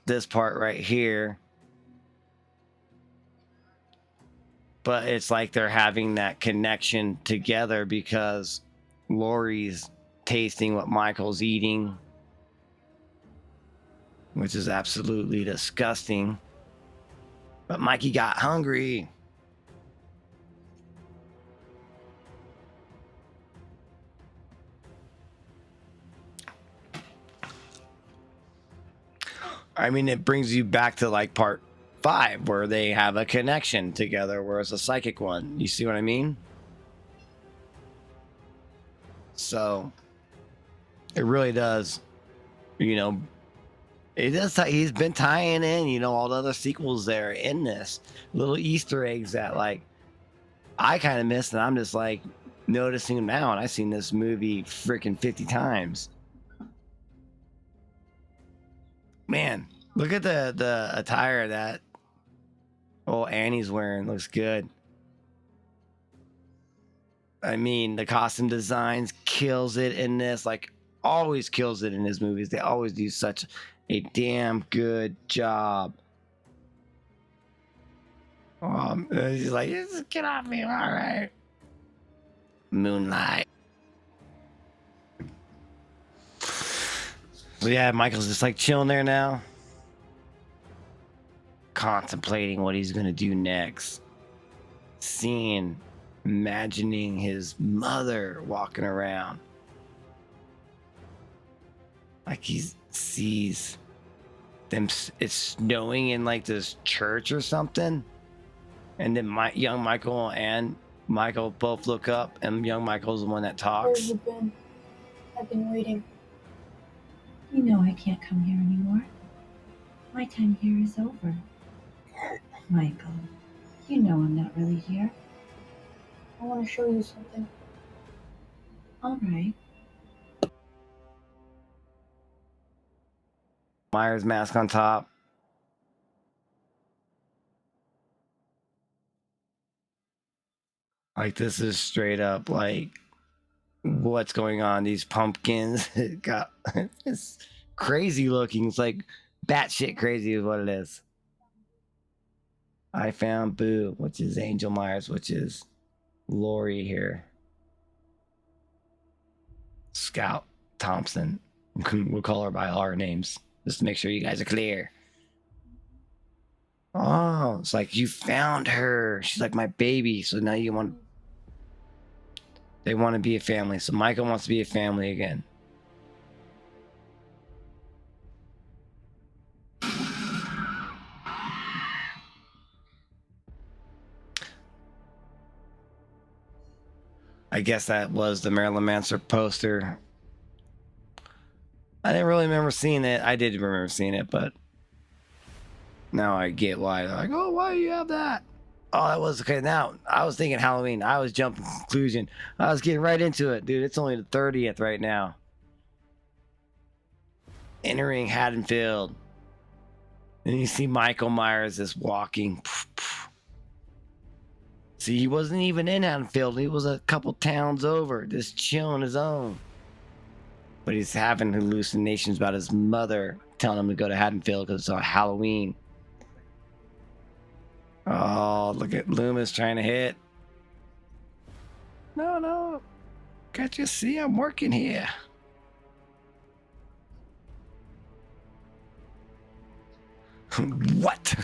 this part right here. But it's like they're having that connection together because Laurie's tasting what Michael's eating, which is absolutely disgusting. But Mikey got hungry. I mean, it brings you back to like part 5 where they have a connection together, where it's a psychic one. You see what I mean? So it really does, you know, it does. He's been tying in, you know, all the other sequels there in this little Easter eggs that like I kind of missed, and I'm just like noticing them now. And I've seen this movie freaking 50 times. Man, look at the attire that Annie's wearing. Looks good. I mean, the costume designs kills it in this. Like, always kills it in his movies. They always do such a damn good job. He's like, just get off me, all right. Moonlight. So yeah, Michael's just like chilling there now, contemplating what he's gonna do next. Imagining his mother walking around, like he sees them. It's snowing in like this church or something, and then young Michael and Michael both look up, and young Michael's the one that Where have talks. you been? I've been waiting. You know I can't come here anymore. My time here is over. Michael, you know I'm not really here. I want to show you something. All right. Myers mask on top. Like, this is straight up like what's going on. These pumpkins got it's crazy looking. It's like batshit crazy is what it is. I found Boo, which is Angel Myers, which is Laurie here. Scout Thompson. We'll call her by all her names just to make sure you guys are clear. Oh, it's like you found her. She's like my baby. So now they want to be a family. So Michael wants to be a family again. I guess that was the Marilyn Manson poster. I didn't really remember seeing it. I did remember seeing it, but now I get why. They're like, oh, why do you have that? Oh, that was okay. Now I was thinking Halloween. I was jumping to conclusion. I was getting right into it, dude. It's only the 30th right now. Entering Haddonfield. And you see Michael Myers just walking. See, he wasn't even in Haddonfield. He was a couple towns over, just chilling his own. But he's having hallucinations about his mother telling him to go to Haddonfield because it's on Halloween. Oh, look at Loomis trying to hit. No. Can't you see I'm working here? What?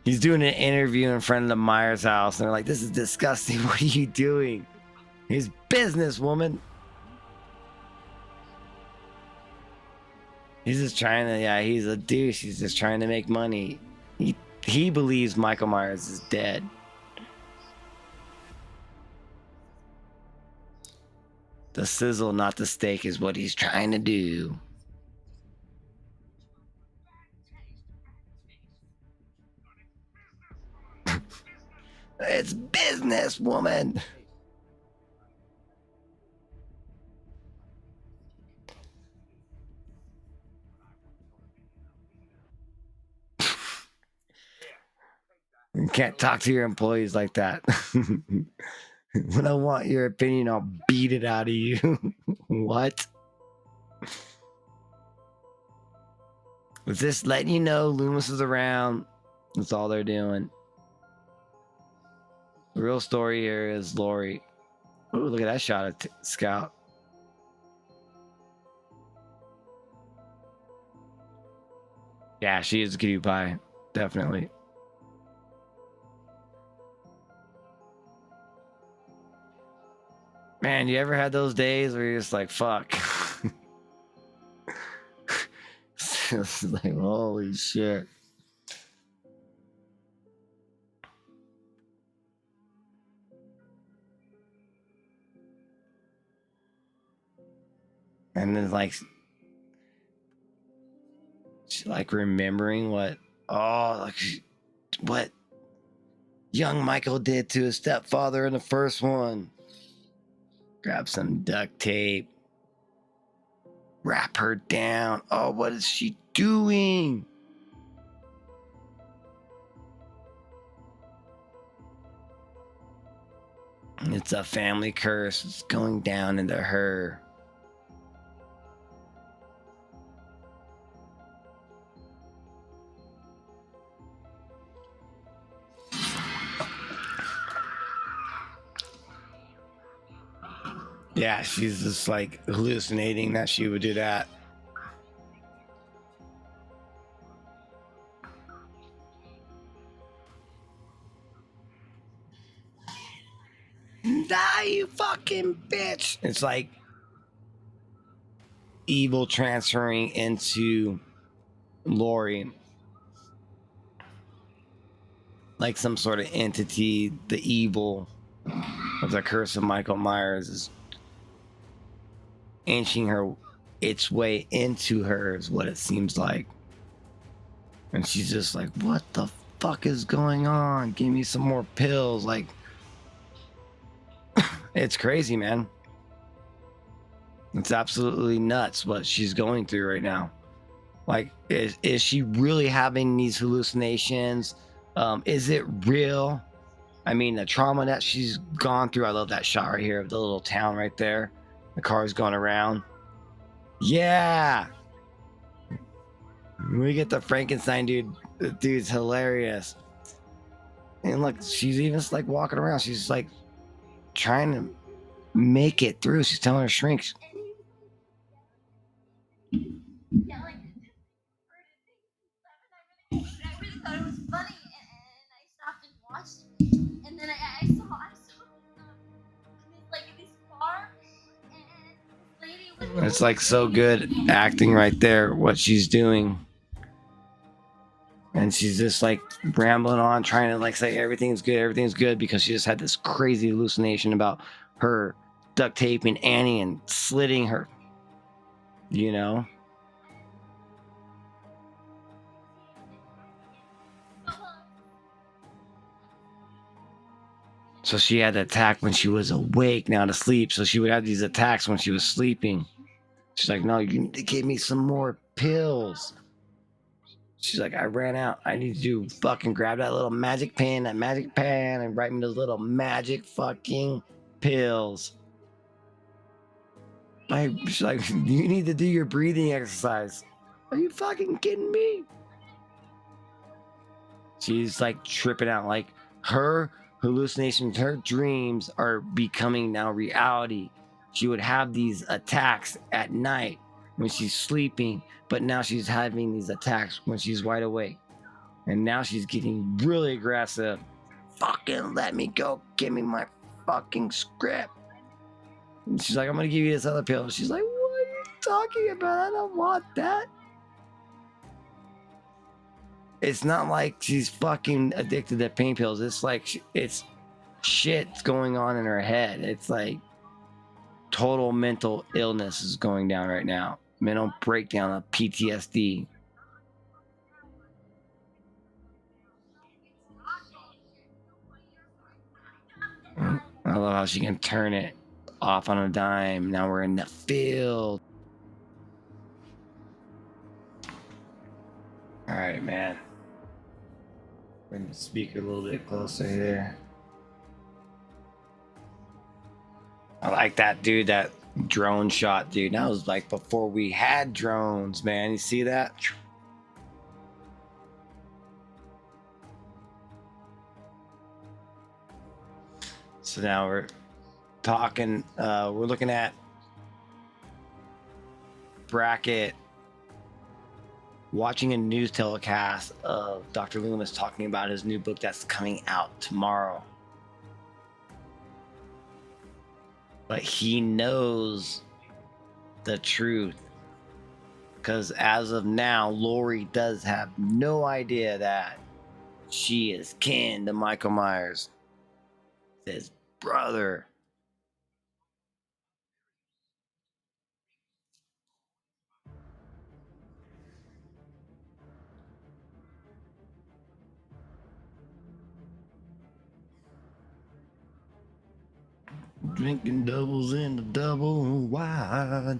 He's doing an interview in front of the Myers house, and they're like, this is disgusting. What are you doing? His business, woman. He's just trying to, yeah, he's a douche. He's just trying to make money. He believes Michael Myers is dead. The sizzle, not the steak, is what he's trying to do. It's business, woman. You can't talk to your employees like that. When I want your opinion, I'll beat it out of you. What? Was this letting you know Loomis is around? That's all they're doing. The real story here is Lori. Oh, look at that shot of Scout. Yeah, she is a cutie pie. Definitely. Man, you ever had those days where you're just like, fuck? It's like, holy shit. And then like she like remembering what what young Michael did to his stepfather in the first one. Grab some duct tape. Wrap her down. Oh, what is she doing? It's a family curse. It's going down into her. Yeah, she's just like hallucinating that she would do that. Die, you fucking bitch. It's like evil transferring into Lori. Like some sort of entity, the evil of the curse of Michael Myers is inching her its way into her, is what it seems like. And she's just like, what the fuck is going on? Give me some more pills. Like, it's crazy, man. It's absolutely nuts what she's going through right now. Like, is she really having these hallucinations? Is it real? I mean, the trauma that she's gone through. I love that shot right here of the little town right there. The car's going around. Yeah. We get the Frankenstein dude. The dude's hilarious. And look, she's even just like walking around. She's like trying to make it through. She's telling her shrinks. Yeah, like I really thought it was funny, and I stopped and watched it. And then I saw this bar, and this lady was. It's like so good acting right there, what she's doing. And she's just like rambling on, trying to like say everything's good, because she just had this crazy hallucination about her duct taping Annie and slitting her, you know? So she had to attack when she was awake, now to sleep. So she would have these attacks when she was sleeping. She's like, no, you need to give me some more pills. She's like, I ran out. I need to fucking grab that little magic pen, that magic pen, and write me those little magic fucking pills. She's like, you need to do your breathing exercise. Are you fucking kidding me? She's like tripping out. Like her hallucinations, her dreams are becoming now reality. She would have these attacks at night when she's sleeping, but now she's having these attacks when she's wide awake. And now she's getting really aggressive. Fucking let me go. Give me my fucking script. And she's like, I'm gonna give you this other pill. She's like, what are you talking about? I don't want that. It's not like she's fucking addicted to pain pills. It's like it's shit's going on in her head. It's like total mental illness is going down right now. Mental breakdown of PTSD. I love how she can turn it off on a dime. Now we're in the field. All right, man. Bring the speaker a little bit closer here. I like that, dude. That drone shot, dude. That was like before we had drones, man. You see that? So now we're talking, we're looking at Brackett watching a news telecast of Dr. Loomis talking about his new book that's coming out tomorrow. But he knows the truth because as of now, Lori does have no idea that she is kin to Michael Myers, his brother. Drinking doubles in the double wide.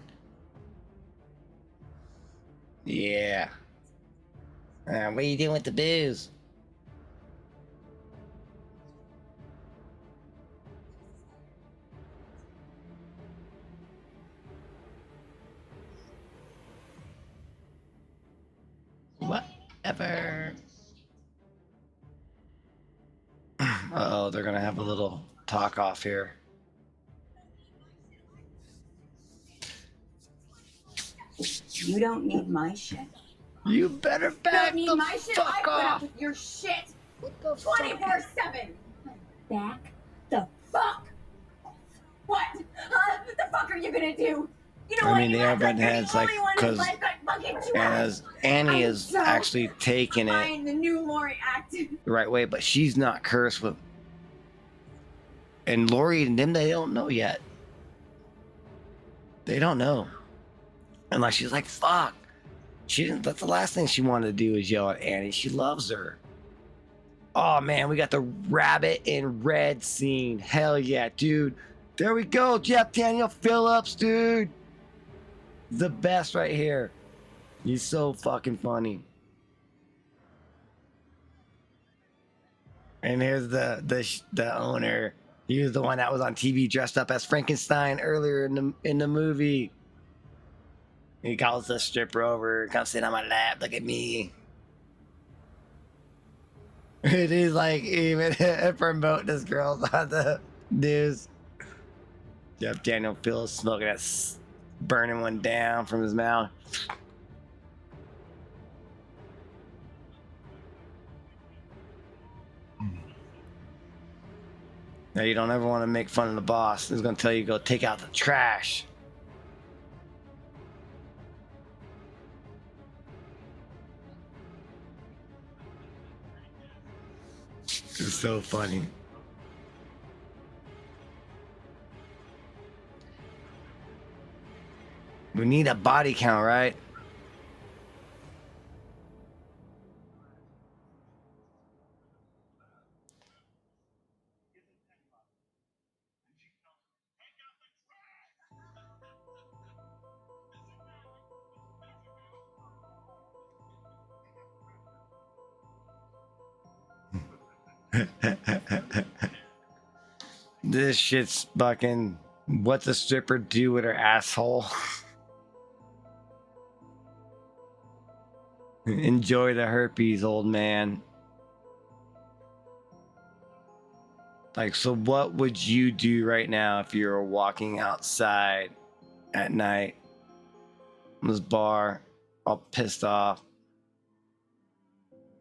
Yeah. What are you doing with the booze? Whatever. Uh-oh, they're gonna have a little talk off here. You don't need my shit. You better You back don't need the my shit. I fuck put up off. with your shit What the 24/7. Back the fuck. What? Huh? What the fuck are you gonna do? You know I what? mean, You they are act like butting you're heads, the like, only one whose because life got fucking trashed. Annie I'm is so actually taking it behind the new Lori act. the right way, but she's not cursed with. And Lori and them, they don't know yet. They don't know. Unless she's like, fuck. She didn't. That's the last thing she wanted to do is yell at Annie. She loves her. Oh man, we got the rabbit in red scene. Hell yeah, dude. There we go, Jeff Daniel Phillips, dude. The best right here. He's so fucking funny. And here's the owner. He was the one that was on TV dressed up as Frankenstein earlier in the movie. He calls the stripper over, come sit on my lap, look at me. It is like even promote this girl on the news. Jeff Daniel Phillips smoking that, burning one down from his mouth. Now you don't ever want to make fun of the boss. He's gonna tell you go take out the trash. It's so funny. We need a body count, right? This shit's fucking. What the stripper do with her asshole? Enjoy the herpes, old man. Like, so what would you do right now if you were walking outside at night in this bar, all pissed off?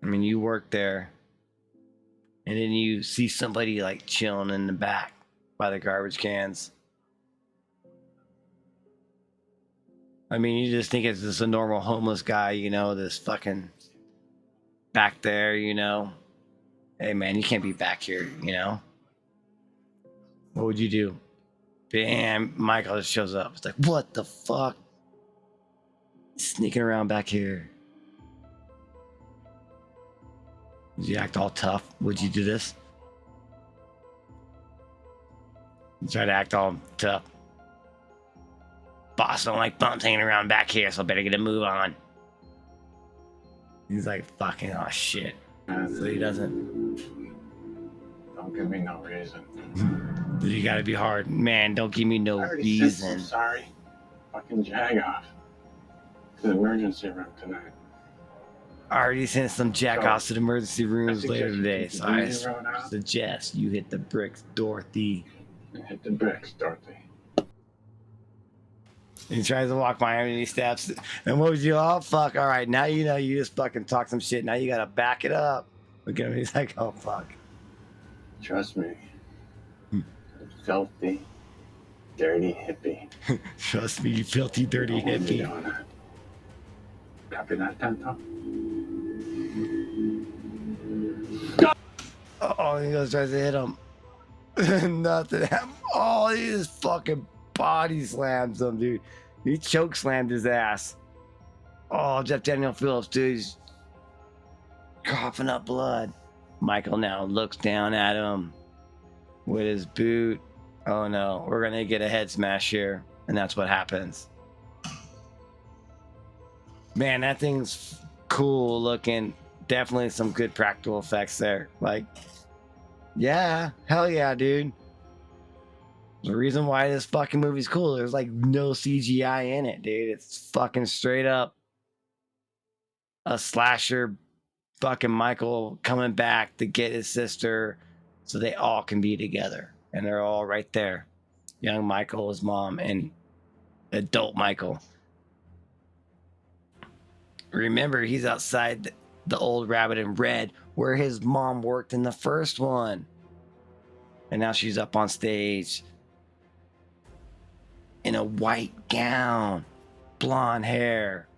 I mean, you work there, and then you see somebody like chilling in the back by the garbage cans. I mean, you just think it's just a normal homeless guy, you know, this fucking back there, you know. Hey man, you can't be back here, you know. What would you do? Bam, Michael just shows up. It's like, what the fuck? Sneaking around back here. Would you act all tough? Would you do this? You try to act all tough. Boss don't like bumps hanging around back here, so I better get a move on. He's like, fucking, oh shit. So he doesn't. Don't give me no reason. You gotta be hard. Man, don't give me I no already said so reason. sorry. Fucking jag off to the emergency room tonight. I already sent some jackoffs to the emergency rooms suggest later you today, take the so I easy road out. suggest you hit the bricks, Dorothy. Hit the bricks, Dorothy. He tries to walk by him and he steps. And what was you? Oh, fuck. All right. Now you know you just fucking talk some shit. Now you got to back it up. Look at him. He's like, oh, fuck. Trust me. Filthy, dirty hippie. Trust me, you filthy, dirty Don't want me hippie. doing that. Copy that, Tonto? Oh, he goes, tries to hit him. Nothing. Oh, he just fucking body slams him, dude. He choke slammed his ass. Oh, Jeff Daniel Phillips, dude. He's coughing up blood. Michael now looks down at him with his boot. Oh no, we're gonna get a head smash here. And that's what happens. Man, that thing's cool looking. Definitely some good practical effects there. Like, yeah, hell yeah, dude. The reason why this fucking movie's cool, there's like no CGI in it, dude. It's fucking straight up a slasher, fucking Michael coming back to get his sister so they all can be together. And they're all right there. Young Michael, his mom, and adult Michael. Remember, he's outside the old Rabbit in Red where his mom worked in the first one. And now she's up on stage in a white gown, blonde hair.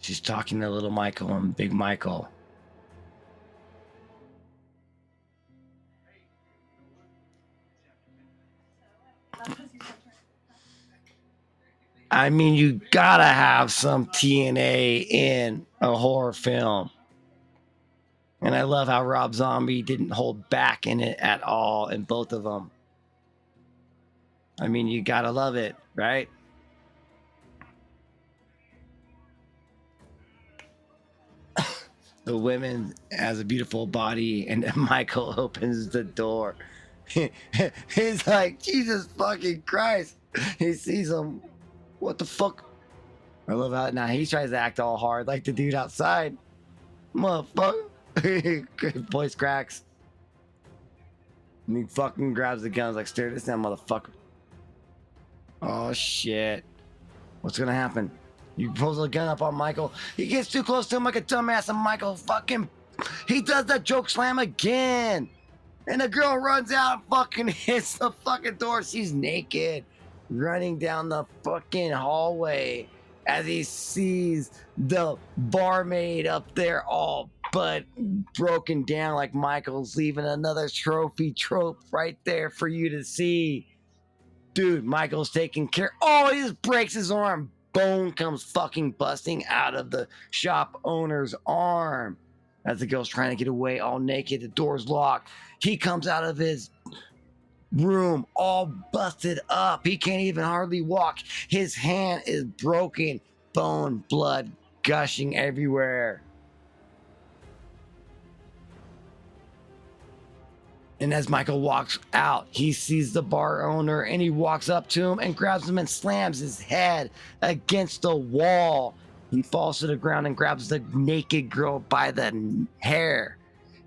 She's talking to little Michael and Big Michael. I mean, you gotta have some TNA in a horror film. And I love how Rob Zombie didn't hold back in it at all in both of them. I mean, you gotta love it, right? The woman has a beautiful body, and Michael opens the door. He's like, Jesus fucking Christ. He sees him. What the fuck? I love how now he tries to act all hard like the dude outside. Motherfucker. Voice cracks. And he fucking grabs the guns like, stare this down, motherfucker. Oh shit. What's gonna happen? You pulls a gun up on Michael. He gets too close to him like a dumbass, and Michael fucking, he does that choke slam again. And the girl runs out and fucking hits the fucking door. She's naked, running down the fucking hallway as he sees the barmaid up there all but broken down, like Michael's leaving another trophy trope right there for you to see. Dude, Michael's taking care. Oh, he just breaks his arm. Bone comes fucking busting out of the shop owner's arm as the girl's trying to get away, all naked. The door's locked. He comes out of his room all busted up. He can't even hardly walk. His hand is broken. Bone, blood gushing everywhere. And as Michael walks out, he sees the bar owner and he walks up to him and grabs him and slams his head against the wall. He falls to the ground and grabs the naked girl by the hair.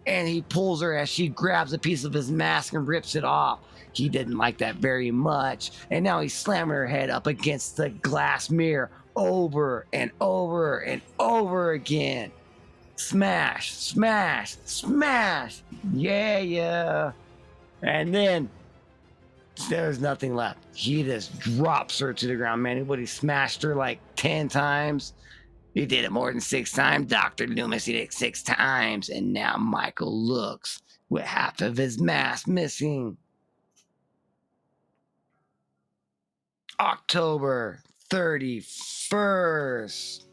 And he pulls her as she grabs a piece of his mask and rips it off. He didn't like that very much. And now he's slamming her head up against the glass mirror over and over and over again. Smash, smash, smash. Yeah. And then there's nothing left. He just drops her to the ground, man. He smashed her like 10 times. He did it more than 6 times. Dr. Loomis did it 6 times. And now Michael looks with half of his mask missing. October 31st.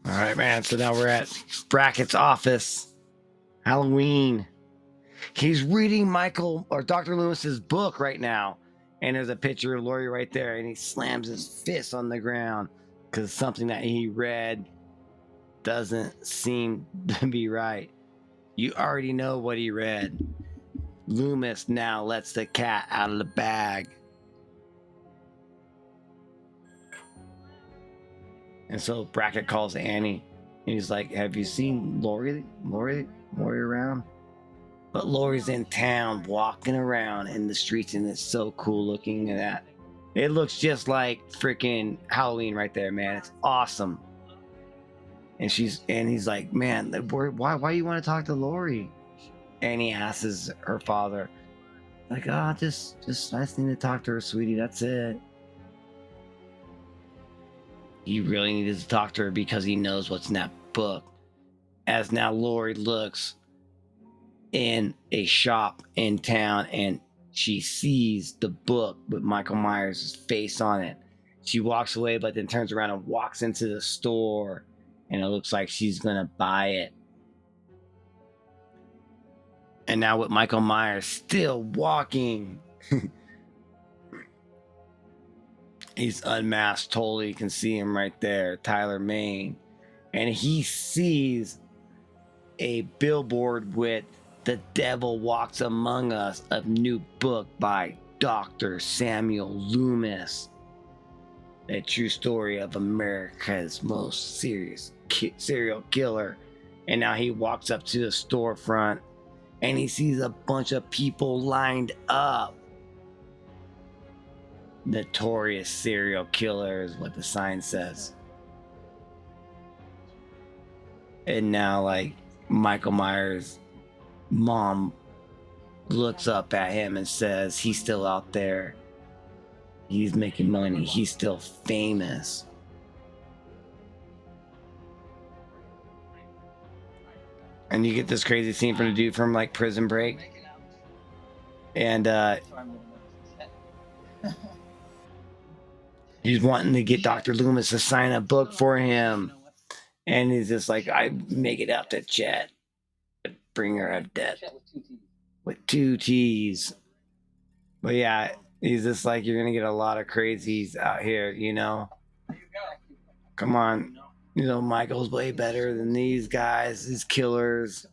All right, man. So now we're at Brackett's office. Halloween. He's reading Michael or Dr. Lewis's book right now. And there's a picture of Laurie right there. And he slams his fist on the ground. because something that he read doesn't seem to be right. You already know what he read. Loomis now lets the cat out of the bag. And so Brackett calls Annie and he's like, have you seen Lori around? But Lori's in town walking around in the streets, and it's so cool looking at that. It looks just like freaking Halloween right there, man. It's awesome. And he's like, man, why you want to talk to Lori? And he asks her father, like, oh, just I just need to talk to her, sweetie. That's it. He really needs to talk to her because he knows what's in that book. As now Lori looks in a shop in town and she sees the book with Michael Myers' face on it. She walks away, but then turns around and walks into the store, and it looks like she's gonna buy it. And now with Michael Myers still walking, he's unmasked totally. You can see him right there, Tyler Maine. And he sees a billboard with "The Devil Walks Among Us," a new book by Dr. Samuel Loomis. A true story of America's most serious serial killer. And now he walks up to the storefront and he sees a bunch of people lined up. Notorious serial killer is what the sign says. And now, like, Michael Myers' mom looks up at him and says he's still out there. He's making money. He's still famous. And you get this crazy scene from the dude from like Prison Break. And he's wanting to get Dr. Loomis to sign a book for him. And he's just like, I make it out to Chet. Bring her a debt. With 2 T's. But yeah, he's just like, you're going to get a lot of crazies out here, you know? Come on. You know, Michael's way better than these guys, these killers.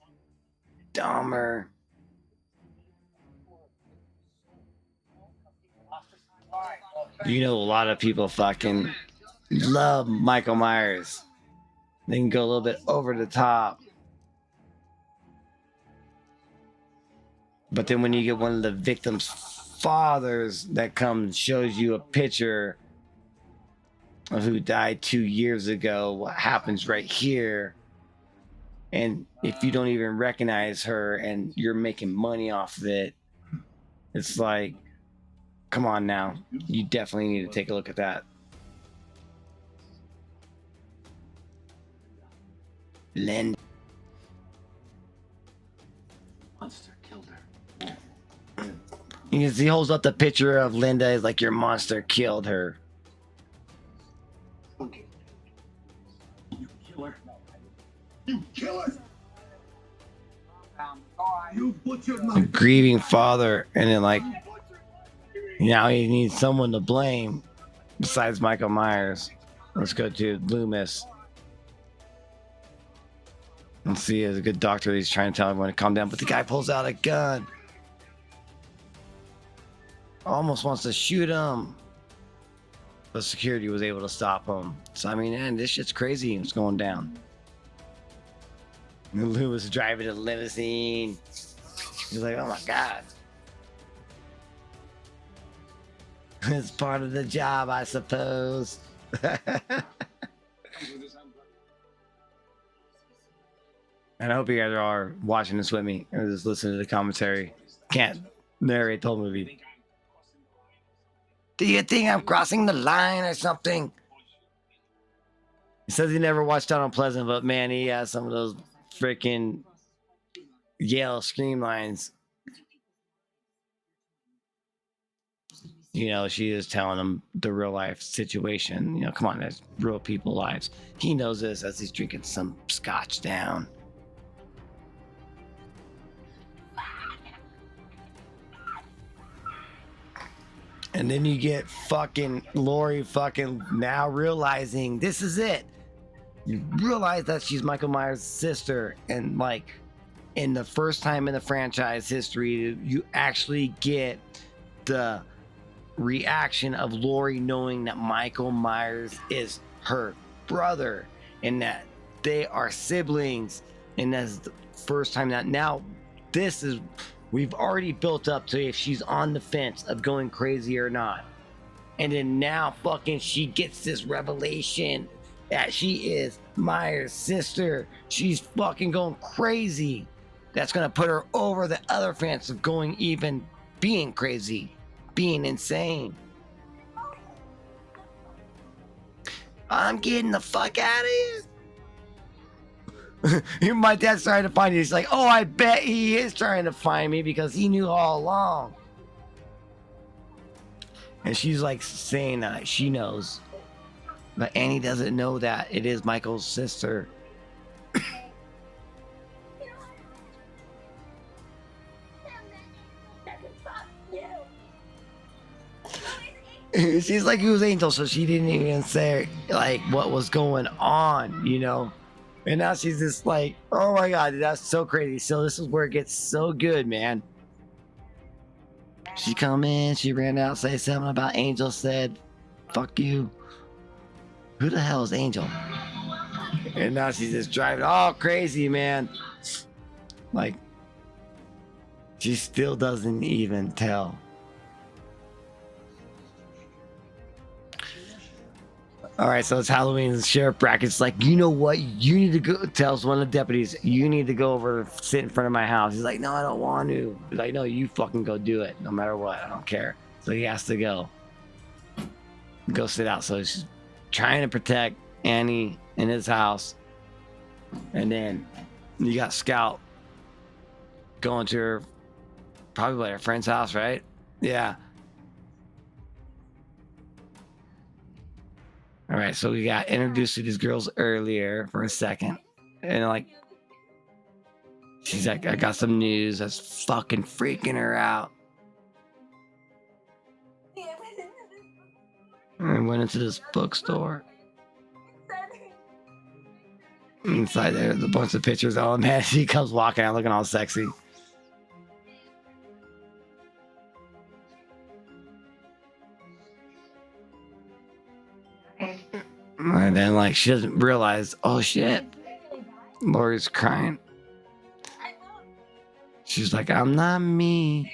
Dahmer. You know, a lot of people fucking love Michael Myers. They can go a little bit over the top. But then when you get one of the victims' fathers that comes and shows you a picture of who died 2 years ago, what happens right here, and if you don't even recognize her and you're making money off of it, it's like, come on now. You definitely need to take a look at that. Linda. Monster killed her. He holds up the picture of Linda. He's like, your monster killed her. Okay. You killer. You killer. You butchered my A grieving father, and then like now he needs someone to blame besides Michael Myers. Let's go to Loomis. Let's see, as a good doctor, he's trying to tell everyone to calm down, but the guy pulls out a gun. Almost wants to shoot him. But security was able to stop him. So I mean, man, this shit's crazy. What's going down? And Loomis is driving a limousine. He's like, oh my God. It's part of the job, I suppose. And I hope you guys are watching this with me or just listening to the commentary. Can't narrate the whole movie. Do you think I'm crossing the line or something? He says he never watched Donald Pleasant, but man, he has some of those freaking Yale scream lines. You know, she is telling him the real life situation. You know, come on, that's real people lives. He knows this as he's drinking some scotch down. And then you get fucking Laurie fucking now realizing this is it. You realize that she's Michael Myers' sister, and like in the first time in the franchise history, you actually get the reaction of Laurie knowing that Michael Myers is her brother and that they are siblings. And that's the first time that now this is, we've already built up to if she's on the fence of going crazy or not. And then now fucking she gets this revelation that she is Myers' sister. She's fucking going crazy. That's gonna put her over the other fence of going even being crazy, being insane. I'm getting the fuck out of here. My dad's trying to find you. He's like, oh, I bet he is trying to find me because he knew all along. And she's like saying that she knows. But Annie doesn't know that it is Michael's sister. She's like, who's Angel? So she didn't even say like what was going on, you know? And now she's just like, oh my God, that's so crazy. So this is where it gets so good, man. She come in, she ran out, say something about Angel said, fuck you. Who the hell is Angel? And now she's just driving all crazy, man. Like, she still doesn't even tell. All right, so it's Halloween. The sheriff Brackett's like, you know what? You need to go. Tells one of the deputies, you need to go over, sit in front of my house. He's like, no, I don't want to. He's like, no, you fucking go do it, no matter what. I don't care. So he has to go sit out. So he's trying to protect Annie in his house, and then you got Scout going to her, probably her friend's house, right? Yeah. All right, so we got introduced to these girls earlier for a second, and like, she's like, I got some news that's fucking freaking her out. And went into this bookstore. Inside there's a bunch of pictures. Oh man, she comes walking out looking all sexy. And then like she doesn't realize, oh shit, Laurie's crying. She's like, I'm not me.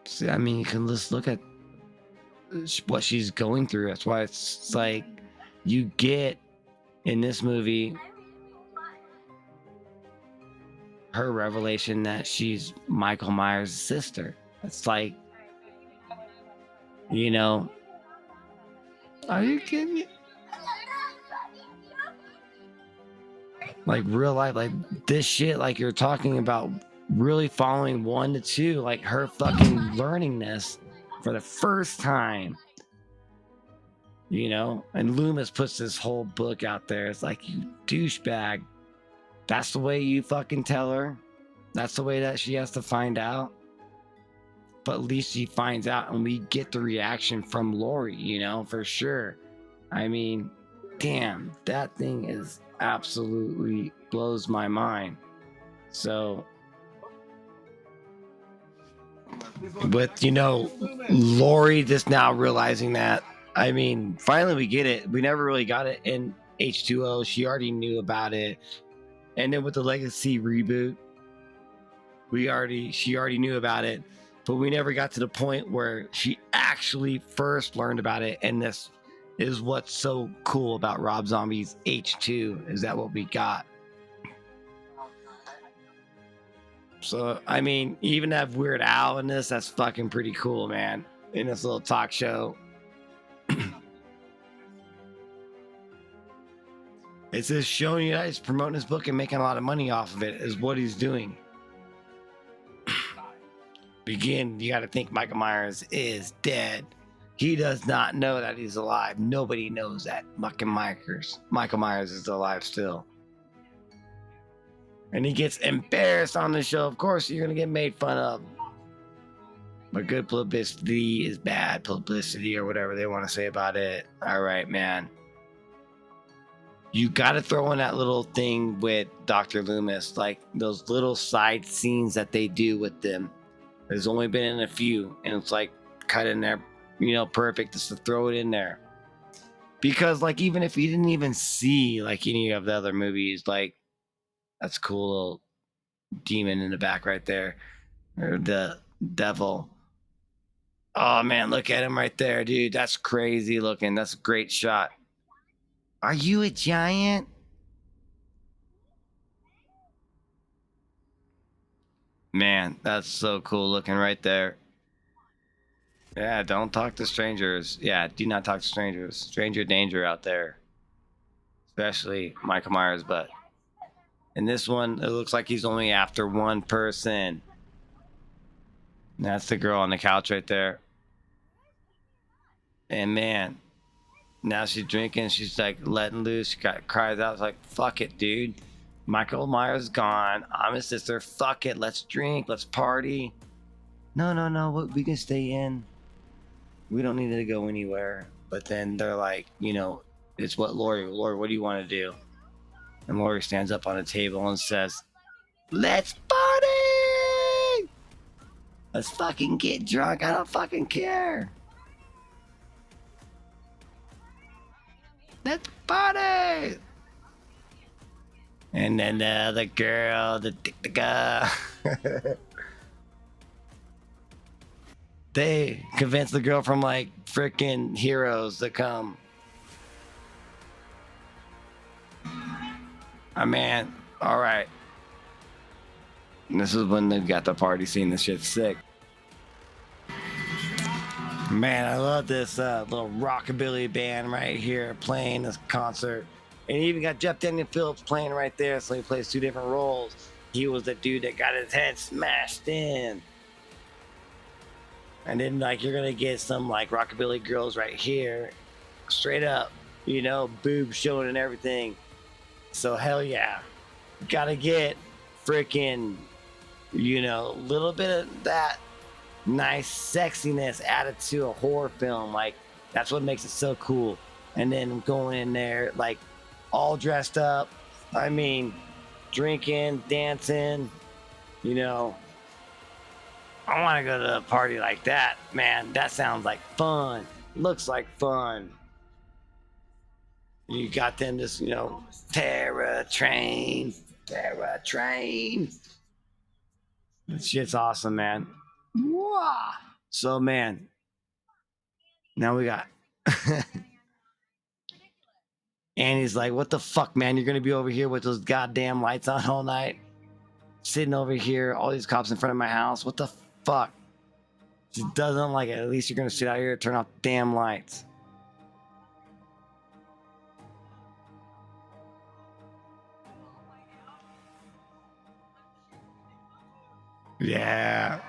See, I mean, you can just look at what she's going through. That's why it's like you get in this movie her revelation that she's Michael Myers' sister. It's like, you know, are you kidding me? Like real life, like this shit, like you're talking about really following 1 to 2, like her fucking learning this for the first time, you know? And Loomis puts this whole book out there. It's like, you douchebag. That's the way you fucking tell her. That's the way that she has to find out. But at least she finds out and we get the reaction from Laurie, you know, for sure. I mean, damn, that thing is absolutely blows my mind. So with, you know, Laurie just now realizing that, I mean, finally we get it. We never really got it in H2O. She already knew about it. And then with the Legacy reboot, she already knew about it, but we never got to the point where she actually first learned about it. And this is what's so cool about Rob Zombie's H2, is that what we got. So, I mean, even have Weird Al in this, that's fucking pretty cool, man. In this little talk show. It's just showing you that he's promoting his book and making a lot of money off of it is what he's doing. Begin, you got to think Michael Myers is dead. He does not know that he's alive. Nobody knows that Michael Myers is alive still. And he gets embarrassed on the show. Of course, you're going to get made fun of. But good publicity is bad publicity, or whatever they want to say about it. All right, man. You got to throw in that little thing with Dr. Loomis, like those little side scenes that they do with them. There's only been in a few, and it's like cut in there, perfect just to throw it in there. Because like even if you didn't even see like any of the other movies, like that's a cool little demon in the back right there, or the devil. Oh man, look at him right there, dude. That's crazy looking. That's a great shot. Are you a giant? Man, that's so cool looking right there. Yeah, don't talk to strangers. Yeah, do not talk to strangers. Stranger danger out there. Especially Michael Myers, but in this one, it looks like he's only after one person. And that's the girl on the couch right there. And man, now she's drinking. She's like letting loose. She cries out. It's like, fuck it, dude. Michael Myers gone. I'm his sister. Fuck it. Let's drink. Let's party. No. We can stay in. We don't need to go anywhere. But then they're like, it's what Lori, what do you want to do? And Lori stands up on a table and says, let's party! Let's fucking get drunk. I don't fucking care. Let's party! And then the other girl, the guy, they convinced the girl from like freaking Heroes to come. Oh man, all right. And this is when they've got the party scene. This shit's sick. Man, I love this little rockabilly band right here playing this concert. And you even got Jeff Daniel Phillips playing right there, so he plays two different roles. He was the dude that got his head smashed in. And then like you're gonna get some like rockabilly girls right here, straight up, boobs showing and everything. So hell yeah, gotta get freaking, little bit of that nice sexiness added to a horror film. Like that's what makes it so cool. And then going in there like all dressed up, I mean drinking, dancing, I want to go to a party like that, man. That sounds like fun. Looks like fun. You got them just, Terror Train. This shit's awesome, man. Wow. So, man, now we got Annie's like, what the fuck, man? You're gonna be over here with those goddamn lights on all night, sitting over here, all these cops in front of my house. What the fuck? She doesn't like it. At least you're gonna sit out here and turn off the damn lights. Yeah.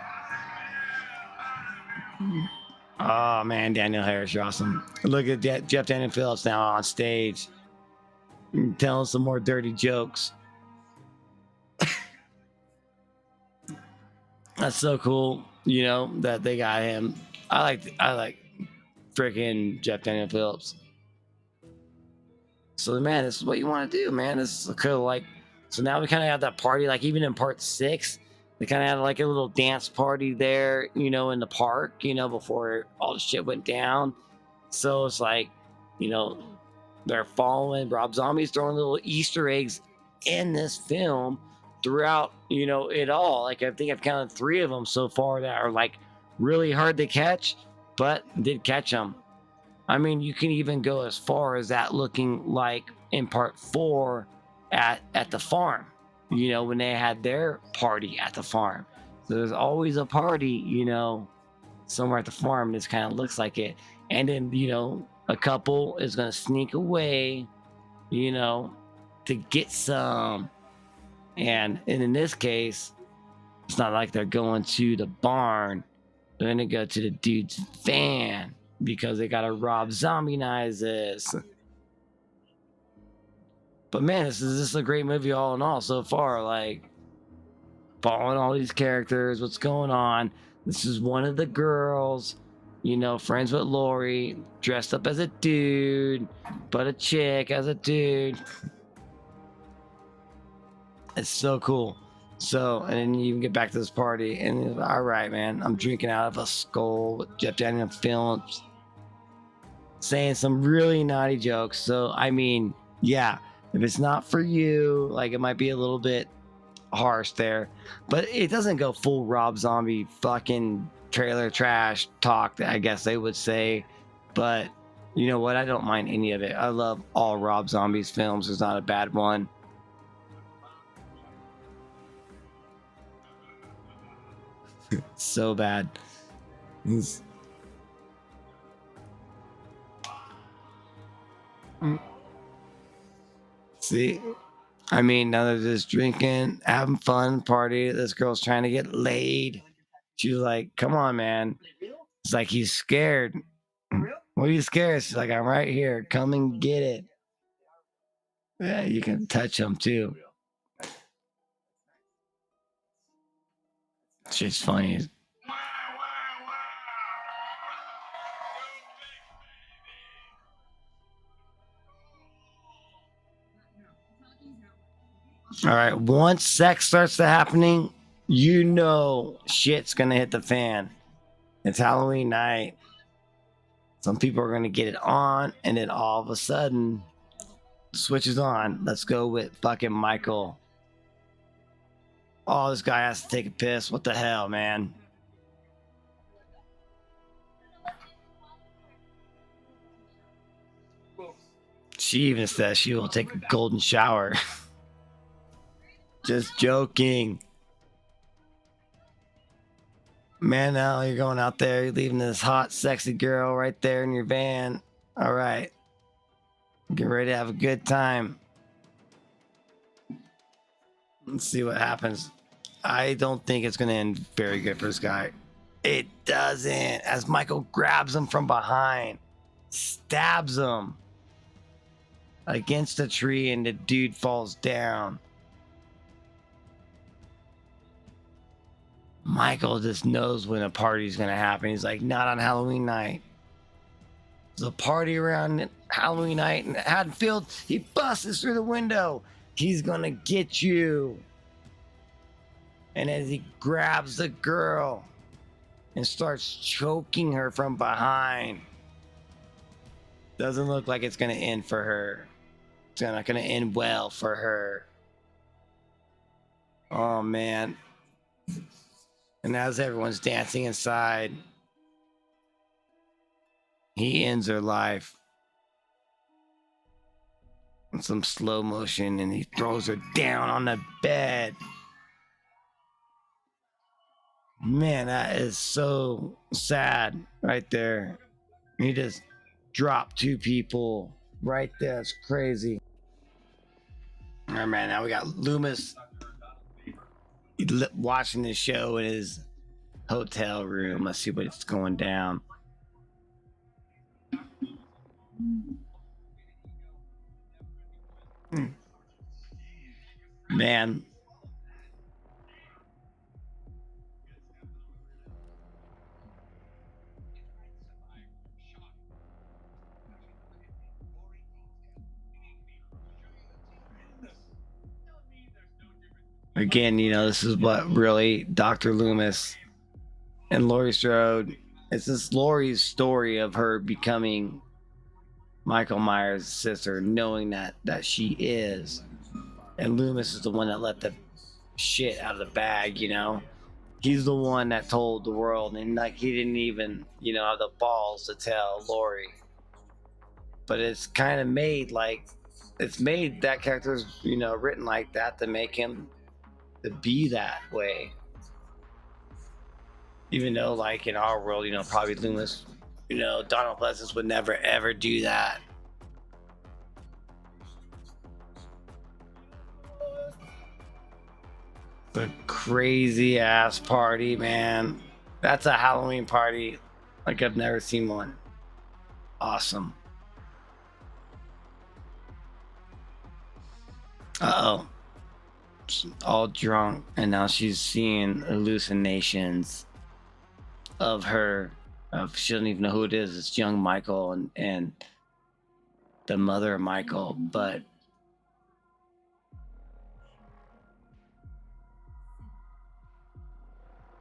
Oh man, Daniel Harris, you're awesome. Look at Jeff Daniel Phillips now on stage, telling some more dirty jokes. That's so cool, that they got him. I like freaking Jeff Daniel Phillips. So man, this is what you want to do, man. This is kind of like, so now we kind of have that party, like even in part 6, they kind of had like a little dance party there, in the park, before all the shit went down. So it's like, they're following Rob Zombie's throwing little Easter eggs in this film throughout, it all. Like I think I've counted 3 of them so far that are like really hard to catch, but did catch them. I mean, you can even go as far as that looking like in part 4 at the farm, when they had their party at the farm. So there's always a party, somewhere at the farm. This kind of looks like it. And then, a couple is going to sneak away, to get some. And in this case, it's not like they're going to the barn. They're going to go to the dude's van, because they gotta Rob Zombie-nize this. But man, this is just a great movie all in all so far. Like, following all these characters, what's going on. This is one of the girls, you know, friends with Lori, dressed up as a dude, but a chick as a dude. It's so cool. So, and then you even get back to this party, and it's, all right, man, I'm drinking out of a skull with Jeff Daniel Films, saying some really naughty jokes. So, I mean, yeah, if it's not for you, like it might be a little bit harsh there, but it doesn't go full Rob Zombie fucking trailer trash talk, I guess they would say. But you know what? I don't mind any of it. I love all Rob Zombie's films. There's not a bad one. So bad. He's... See, I mean, now they're just drinking, having fun, party. This girl's trying to get laid. She's like, "Come on, man." It's like he's scared. What are you scared? She's like, "I'm right here. Come and get it." Yeah, you can touch him too. Shit's funny. All right, once sex starts to happening, you know shit's gonna hit the fan. It's Halloween night. Some people are gonna get it on, and then all of a sudden, switches on. Let's go with fucking Michael. Oh, this guy has to take a piss. What the hell, man? She even says she will take a golden shower. Just joking. Man, now you're going out there, you're leaving this hot, sexy girl right there in your van. All right. Get ready to have a good time. Let's see what happens. I don't think it's going to end very good for this guy. It doesn't. As Michael grabs him from behind, stabs him against a tree, and the dude falls down. Michael just knows when a party's going to happen. He's like, not on Halloween night. There's a party around Halloween night in Haddonfield. He busts through the window. He's going to get you. And as he grabs the girl and starts choking her from behind, doesn't look like it's going to end for her. It's not going to end well for her. Oh, man. And as everyone's dancing inside, he ends her life in some slow motion, and he throws her down on the bed. Man, that is so sad right there. He just dropped two people right there. It's crazy. All right, man. Now we got Loomis watching this show in his hotel room. Let's see what's going down. Man. Again, you know, this is what really Dr. Loomis and Laurie Strode. It's this Laurie's story of her becoming Michael Myers' sister, knowing that she is. And Loomis is the one that let the shit out of the bag, you know. He's the one that told the world, and like he didn't even, you know, have the balls to tell Laurie. But it's kind of made like it's made that character's, you know, written like that to make him to be that way. Even though, like in our world, you know, probably Loomis, you know, Donald Pleasance would never ever do that. The crazy ass party, man. That's a Halloween party like I've never seen one. Awesome. Uh-oh. She's all drunk, and now she's seeing hallucinations. of her. She doesn't even know who it is. It's young Michael and the mother of Michael, but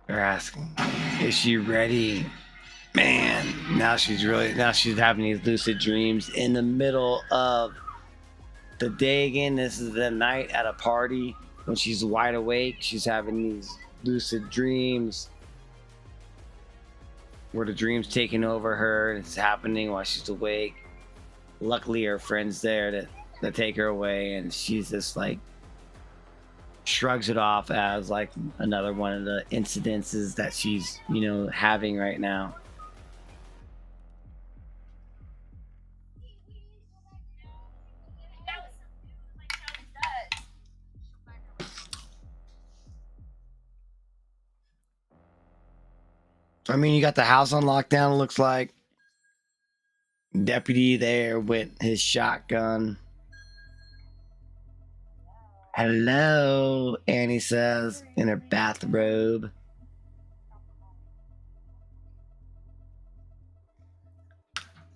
they're asking, is she ready? Man, now she's having these lucid dreams in the middle of the day again. This is the night at a party when she's wide awake. She's having these lucid dreams where the dream's taking over her and it's happening while she's awake. Luckily, her friend's there to take her away, and she's just like shrugs it off as like another one of the incidences that she's, having right now. I mean, you got the house on lockdown, it looks like. Deputy there with his shotgun. Hello, Annie says in her bathrobe.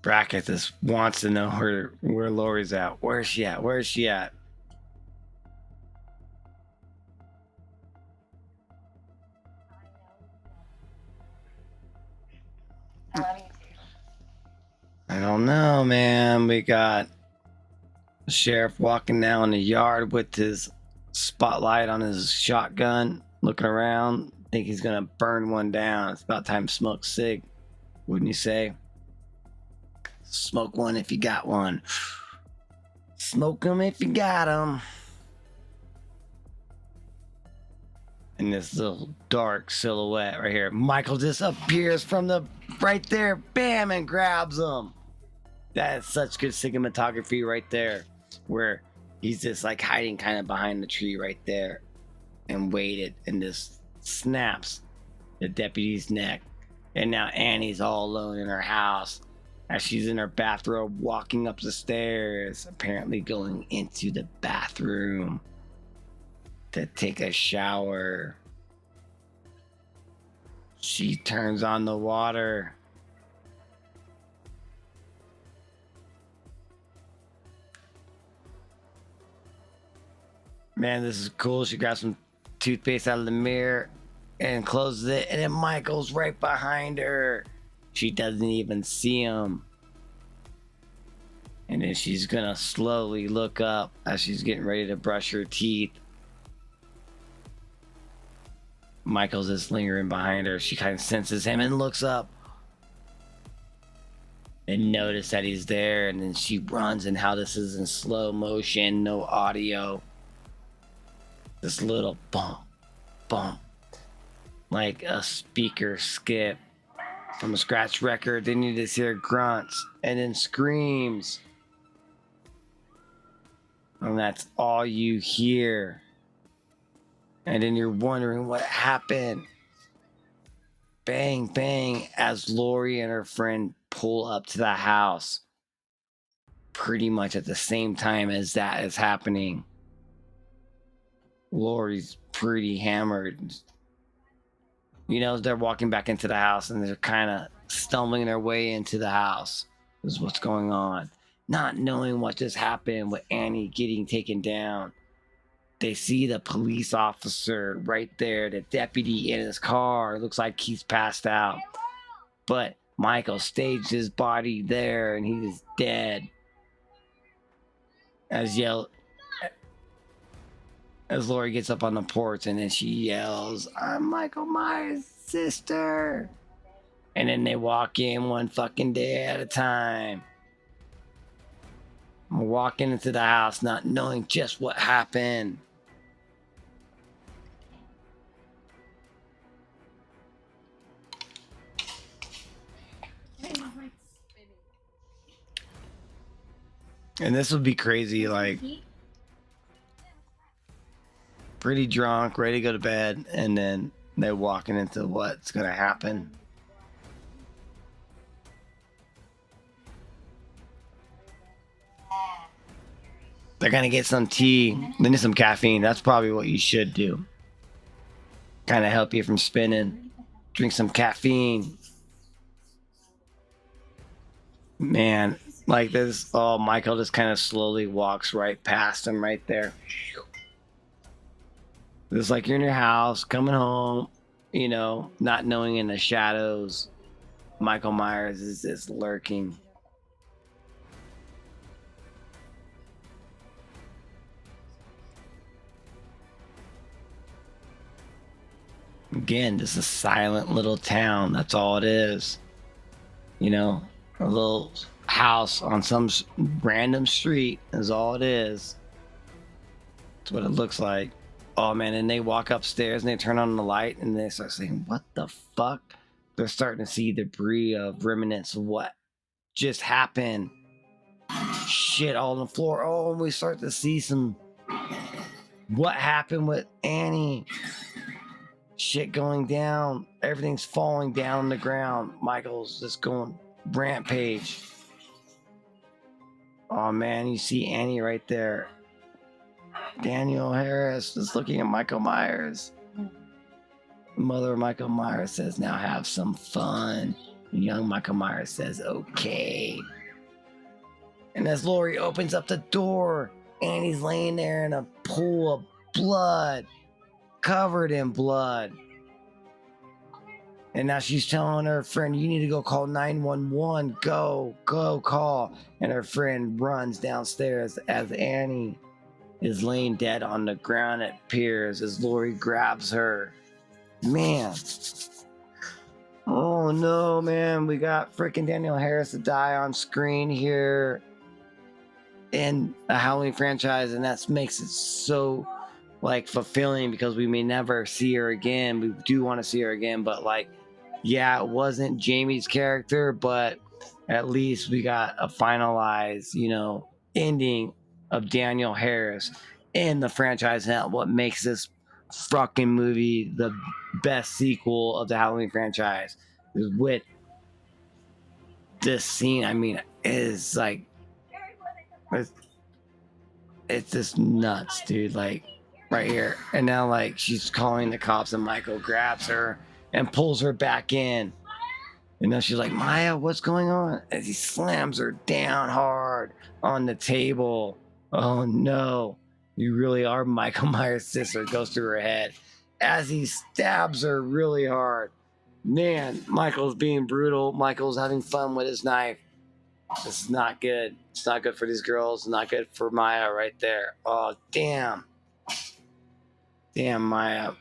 Brackett just wants to know where Lori's at. Where is she at? Where is she at? I don't know, man. We got the sheriff walking down the yard with his spotlight on his shotgun, looking around. Think he's gonna burn one down. It's about time to smoke a cig, wouldn't you say? Smoke one if you got one. Smoke them if you got them. And this little dark silhouette right here. Michael just appears from the right there, bam, and grabs him. That is such good cinematography right there, where he's just like hiding kind of behind the tree right there and waited and just snaps the deputy's neck. And now Annie's all alone in her house as she's in her bathrobe walking up the stairs, apparently going into the bathroom to take a shower. She turns on the water. Man, this is cool. She grabs some toothpaste out of the mirror and closes it, and then Michael's right behind her. She doesn't even see him. And then she's gonna slowly look up as she's getting ready to brush her teeth. Michael's just lingering behind her. She kind of senses him and looks up and notices that he's there. And then she runs, and how this is in slow motion, no audio. This little bump, bump, like a speaker skip from a scratch record. Then you just hear grunts and then screams. And that's all you hear. And then you're wondering what happened. Bang, bang, as Lori and her friend pull up to the house. Pretty much at the same time as that is happening. Lori's pretty hammered. They're walking back into the house and they're kind of stumbling their way into the house. This is what's going on. Not knowing what just happened with Annie getting taken down. They see the police officer right there, the deputy in his car. It looks like he's passed out. But Michael staged his body there and he's dead. As Lori gets up on the porch and then she yells, "I'm Michael Myers' sister." And then they walk in one fucking day at a time. Walking into the house not knowing just what happened. And this would be crazy, like pretty drunk, ready to go to bed, and then they're walking into what's gonna happen. They're gonna get some tea, they need some caffeine. That's probably what you should do. Kind of help you from spinning. drink some caffeine. Man, like this. Oh, Michael just kind of slowly walks right past him right there. It's like you're in your house, coming home, you know, not knowing in the shadows, Michael Myers is just lurking. Again, this is a silent little town. That's all it is. You know, a little house on some random street is all it is. That's what it looks like. Oh man, and they walk upstairs and they turn on the light and they start saying, "What the fuck?" They're starting to see debris of remnants of what just happened. Shit all on the floor. Oh, and we start to see some what happened with Annie. Shit going down. Everything's falling down on the ground. Michael's just going rampage. Oh man, you see Annie right there. Daniel Harris is looking at Michael Myers. Mother of Michael Myers says, "Now have some fun." Young Michael Myers says, "Okay." And as Laurie opens up the door, Annie's laying there in a pool of blood, covered in blood. And now she's telling her friend, "You need to go call 911. Go call." And her friend runs downstairs as Annie is laying dead on the ground at Piers as Laurie grabs her. Man. Oh no, man. We got freaking Daniel Harris to die on screen here in a Halloween franchise, and that makes it so like fulfilling because we may never see her again. We do want to see her again, but like, yeah, it wasn't Jamie's character, but at least we got a finalized, you know, ending of Daniel Harris in the franchise. And that's what makes this fucking movie the best sequel of the Halloween franchise. With this scene, I mean, is like it's just nuts, dude. Like right here, and now like she's calling the cops, and Michael grabs her and pulls her back in. And now she's like, "Maya, what's going on?" As he slams her down hard on the table. Oh no, you really are Michael Myers' sister, goes through her head as he stabs her really hard. Man, Michael's being brutal. Michael's having fun with his knife. This is not good. It's not good for these girls. It's not good for Maya right there. Oh, damn. Damn, Maya.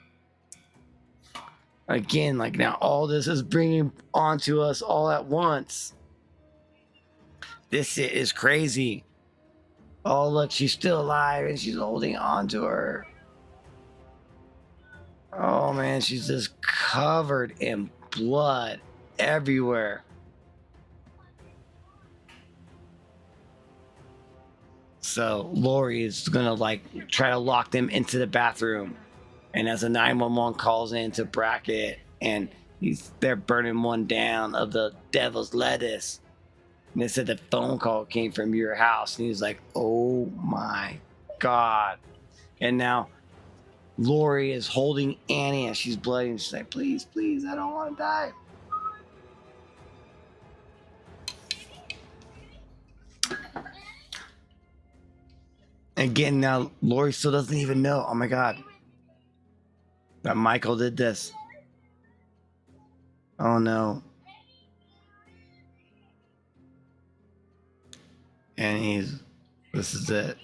Again, like now all this is bringing onto us all at once. This shit is crazy. Oh, look, she's still alive and she's holding on to her. Oh, man, she's just covered in blood everywhere. So Laurie is gonna like try to lock them into the bathroom. And as a 911 calls in to Brackett, and they're burning one down of the devil's lettuce. And they said the phone call came from your house. And he's like, "Oh my God." And now Laurie is holding Annie as she's bloody. And she's like, "Please, please, I don't want to die." Again, now Laurie still doesn't even know, oh my God, that Michael did this. Oh no. And this is it.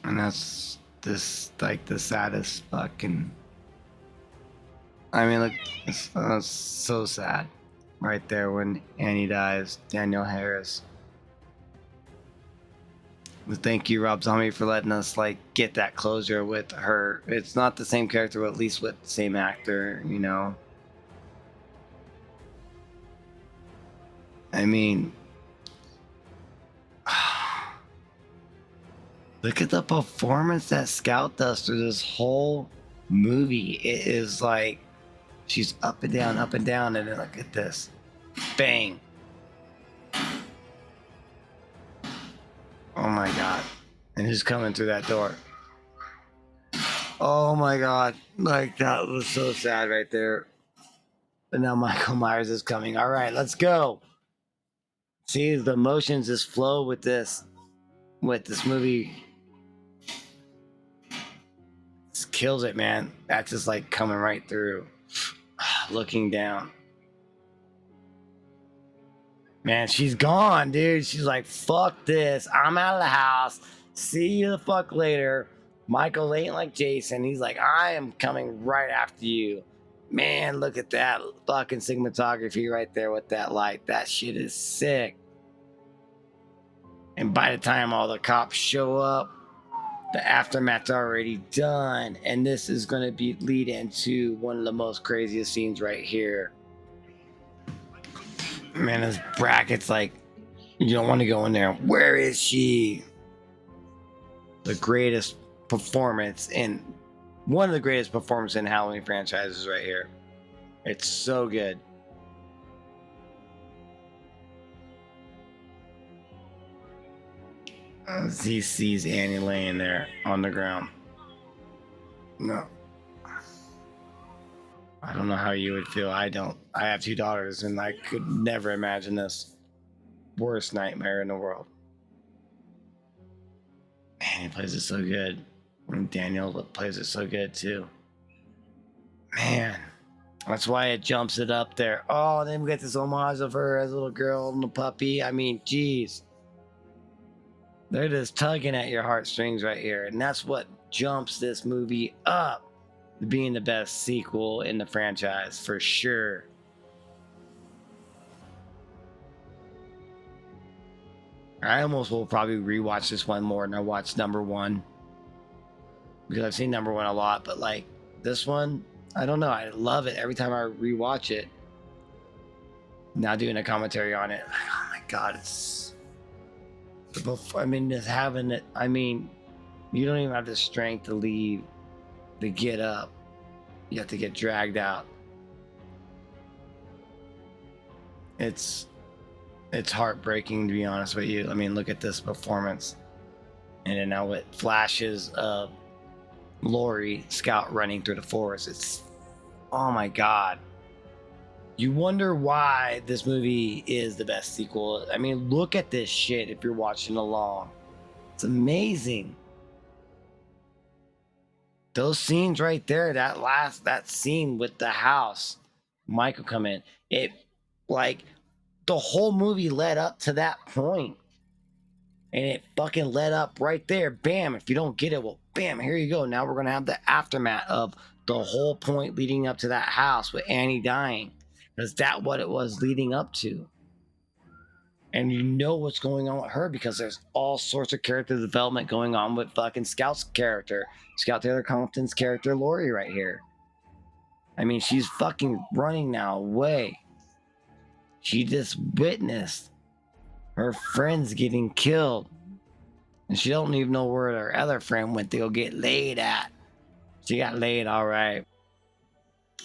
And that's this, like, the saddest fucking. I mean, look, it's so sad. Right there when Annie dies, Daniel Harris. But thank you, Rob Zombie, for letting us like get that closure with her. It's not the same character, but at least with the same actor, you know. I mean, look at the performance that Scout does through this whole movie. It is like she's up and down, and then look at this. Bang. Oh my god. And who's coming through that door? Oh my god. Like, that was so sad right there. And now Michael Myers is coming. All right, let's go. See, the emotions just flow with this movie. Just kills it, man. That's just like coming right through. Looking down. Man, she's gone, dude. She's like, fuck this. I'm out of the house. See you the fuck later. Michael ain't like Jason. He's like, I am coming right after you. Man, look at that fucking cinematography right there with that light. That shit is sick. And by the time all the cops show up, the aftermath's already done. And this is going to lead into one of the most craziest scenes right here. Man, this bracket's like, you don't want to go in there. Where is she? The greatest performance in one of the greatest performances in Halloween franchises right here. It's so good. He sees Annie laying there on the ground. No. I don't know how you would feel. I don't. I have 2 daughters and I could never imagine this. Worst nightmare in the world. Man, he plays it so good. And Daniel plays it so good too. Man, that's why it jumps it up there. Oh, and then we get this homage of her as a little girl and a puppy. I mean, geez. They're just tugging at your heartstrings right here. And that's what jumps this movie up to being the best sequel in the franchise, for sure. I almost will probably rewatch this one more than I watched number 1. Because I've seen number 1 a lot, but like this one, I don't know. I love it every time I rewatch it. Now doing a commentary on it. Oh my god, I mean, just having it. I mean, you don't even have the strength to leave, to get up. You have to get dragged out. It's heartbreaking, to be honest with you. I mean, look at this performance. And then now with flashes of Laurie Scout running through the forest. It's, oh my god. You wonder why this movie is the best sequel. I mean, look at this shit if you're watching along. It's amazing. Those scenes right there, that scene with the house, Michael come in. It, like, the whole movie led up to that point. And it fucking led up right there. Bam. If you don't get it, well, bam, here you go. Now we're going to have the aftermath of the whole point leading up to that house with Annie dying. Is that what it was leading up to? And you know what's going on with her because there's all sorts of character development going on with fucking Scout's character. Scout Taylor Compton's character, Laurie, right here. I mean, she's fucking running now away. She just witnessed her friends getting killed. And she don't even know where her other friend went to go get laid at. She got laid, all right.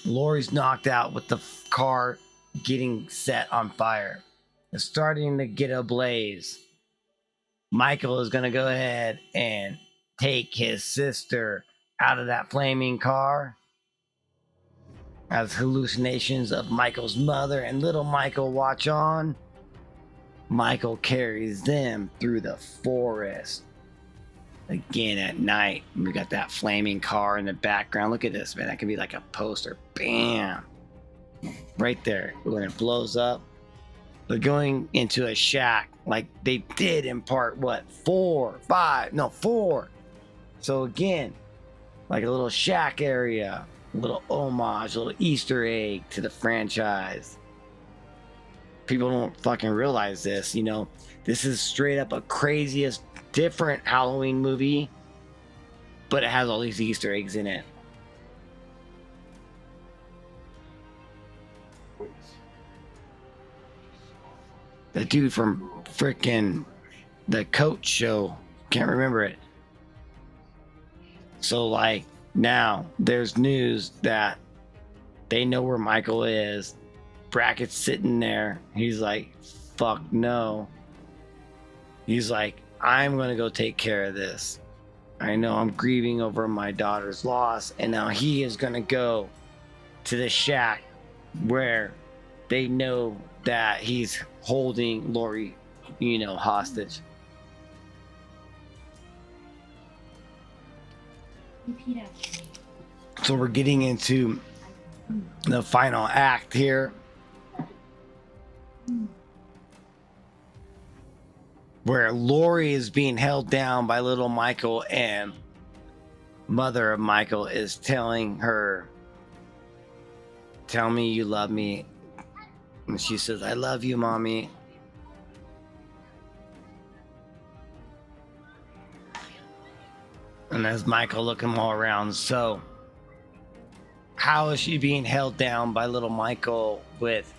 Laurie's knocked out with the car getting set on fire. It's starting to get ablaze. Michael is going to go ahead and take his sister out of that flaming car. As hallucinations of Michael's mother and little Michael watch on, Michael carries them through the forest. Again at night, we got that flaming car in the background. Look at this, man. That could be like a poster. Bam. Right there. When it blows up, they're going into a shack like they did in part, what, 4, 5? No, 4. So again, like a little shack area, a little homage, a little Easter egg to the franchise. People don't fucking realize this, you know. This is straight up a craziest, different Halloween movie, but it has all these Easter eggs in it. The dude from frickin' the Coach show, can't remember it. So like now there's news that they know where Michael is. Brackett's sitting there. He's like, fuck no. He's like, I'm going to go take care of this. I know I'm grieving over my daughter's loss, and now he is going to go to the shack where they know that he's holding Lori, hostage. Repeat after me. So we're getting into the final act here, where Lori is being held down by little Michael, and mother of Michael is telling her, "Tell me you love me." And she says, "I love you, mommy." And as Michael looking all around, so how is she being held down by little Michael with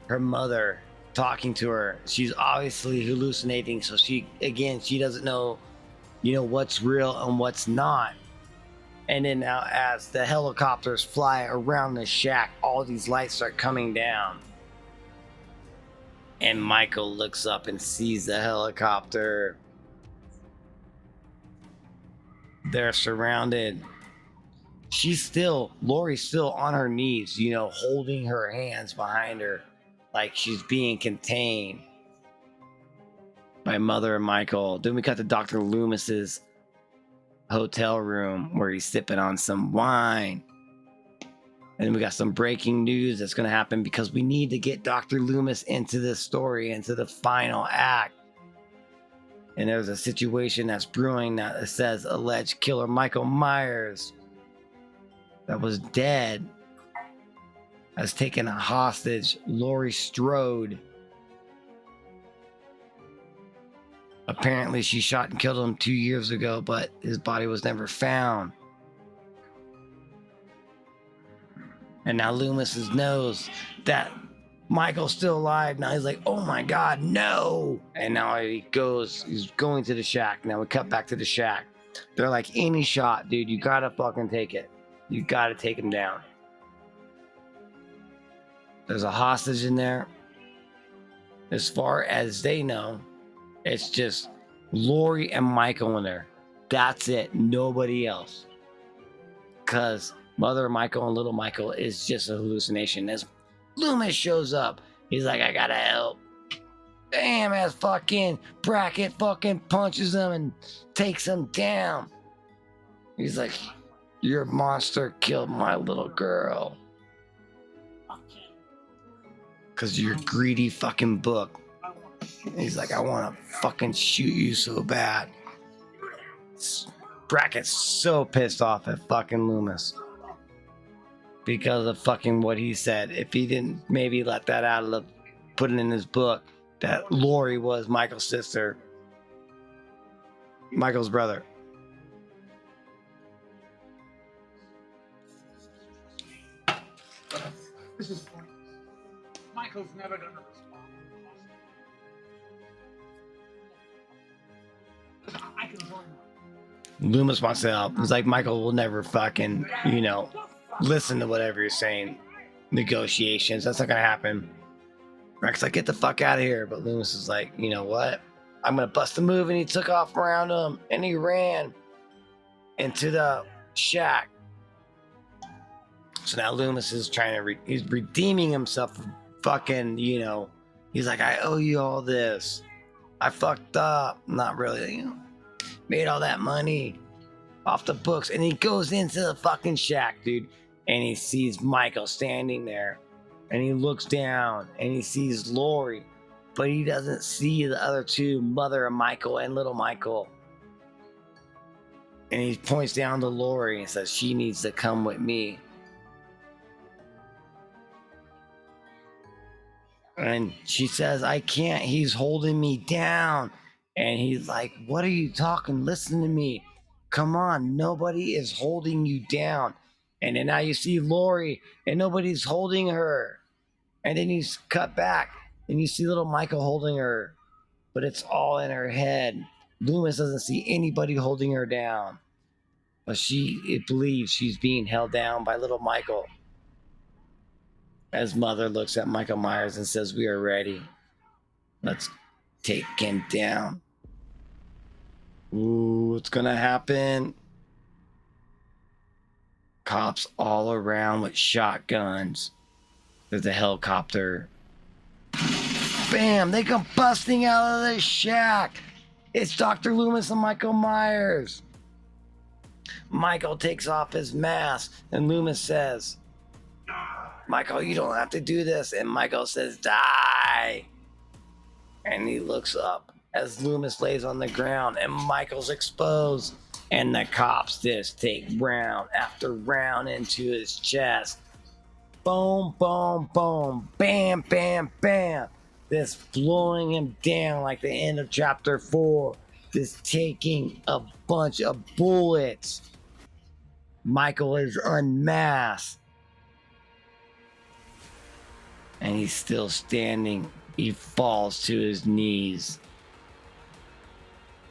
her mother talking to her? She's obviously hallucinating, so she doesn't know, what's real and what's not. And then now, as the helicopters fly around the shack, all these lights start coming down. And Michael looks up and sees the helicopter. They're surrounded. Lori's still on her knees, holding her hands behind her like she's being contained by mother and Michael. Then we cut to Dr. Loomis's hotel room where he's sipping on some wine. And we got some breaking news that's going to happen because we need to get Dr. Loomis into this story, into the final act. And there's a situation that's brewing that says alleged killer Michael Myers that was dead has taken a hostage Laurie Strode. Apparently she shot and killed him 2 years ago, but his body was never found. And now Loomis knows that Michael's still alive. Now he's like, oh my God, no. And now he's going to the shack. Now we cut back to the shack. They're like, any shot, dude, you gotta fucking take it. You gotta take him down. There's a hostage in there. As far as they know, it's just Lori and Michael in there. That's it. Nobody else. Because mother Michael and little Michael is just a hallucination. As Loomis shows up, he's like, I gotta help. Bam, as fucking Brackett fucking punches him and takes him down. He's like, your monster killed my little girl. Because you're greedy fucking book. He's like, I want to fucking shoot you so bad. Brackett's so pissed off at fucking Loomis because of fucking what he said. If he didn't maybe let that out of put it in his book that Lori was Michael's sister, Michael's brother. This is pointless. Michael's never gonna respond. I can warn you. Loomis wants to help. He's like, Michael will never fucking, listen to whatever you're saying. Negotiations. That's not gonna happen. Rex like, get the fuck out of here. But Loomis is like, you know what? I'm gonna bust a move, and he took off around him and he ran into the shack. So now Loomis is trying to he's redeeming himself. Fucking, he's like, I owe you all this. I fucked up. Not really, made all that money off the books. And he goes into the fucking shack, dude, and he sees Michael standing there, and he looks down and he sees Lori, but he doesn't see the other two, mother of Michael and little Michael. And he points down to Lori and says, she needs to come with me. And she says, I can't. He's holding me down. And he's like, what are you talking? Listen to me. Come on. Nobody is holding you down. And then now you see Lori and nobody's holding her. And then he's cut back and you see little Michael holding her. But it's all in her head. Loomis doesn't see anybody holding her down. But it believes she's being held down by little Michael. As mother looks at Michael Myers and says, we are ready. Let's take him down. Ooh, what's gonna happen? Cops all around with shotguns. There's a helicopter. Bam! They come busting out of the shack. It's Dr. Loomis and Michael Myers. Michael takes off his mask, and Loomis says, Michael, you don't have to do this. And Michael says, die. And he looks up as Loomis lays on the ground, and Michael's exposed. And the cops just take round after round into his chest. Boom, boom, boom, bam, bam, bam. This blowing him down like the end of chapter 4. This taking a bunch of bullets. Michael is unmasked. And he's still standing. He falls to his knees.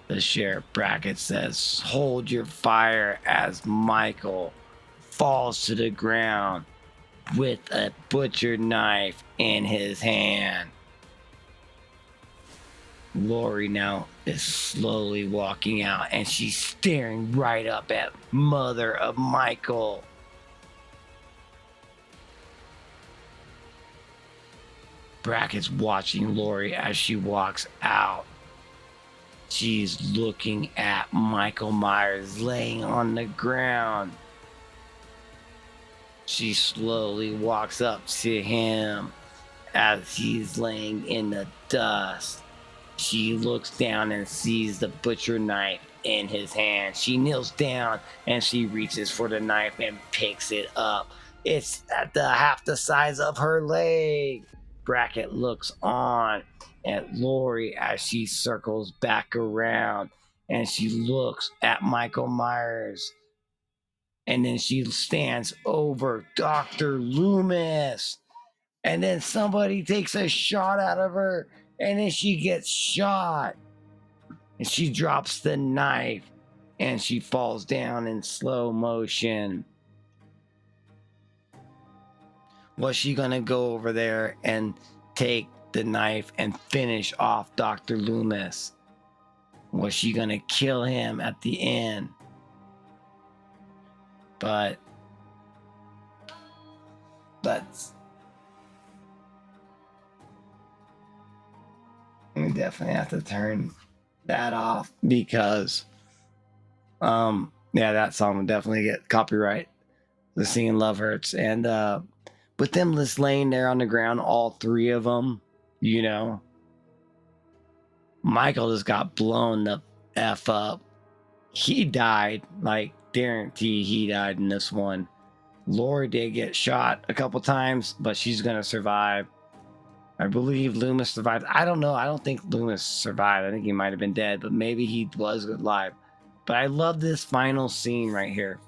The Sheriff Brackett says, hold your fire, as Michael falls to the ground with a butcher knife in his hand. Lori now is slowly walking out, and she's staring right up at mother of Michael. Brackett's watching Lori as she walks out. She's looking at Michael Myers laying on the ground. She slowly walks up to him as he's laying in the dust. She looks down and sees the butcher knife in his hand. She kneels down and she reaches for the knife and picks it up. It's at the half the size of her leg. Brackett looks on at Lori as she circles back around, and she looks at Michael Myers. And then she stands over Dr. Loomis. And then somebody takes a shot out of her, and then she gets shot. And she drops the knife, and she falls down in slow motion. Was she gonna go over there and take the knife and finish off Dr. Loomis? Was she gonna kill him at the end? But we definitely have to turn that off because that song would definitely get copyright. The singing Love Hurts. And with them just laying there on the ground, all three of them, Michael just got blown the F up. He died, like guarantee he died in this one. Lori did get shot a couple times, but she's gonna survive. I believe Loomis survived. I don't know. I don't think Loomis survived. I think he might have been dead, but maybe he was alive. But I love this final scene right here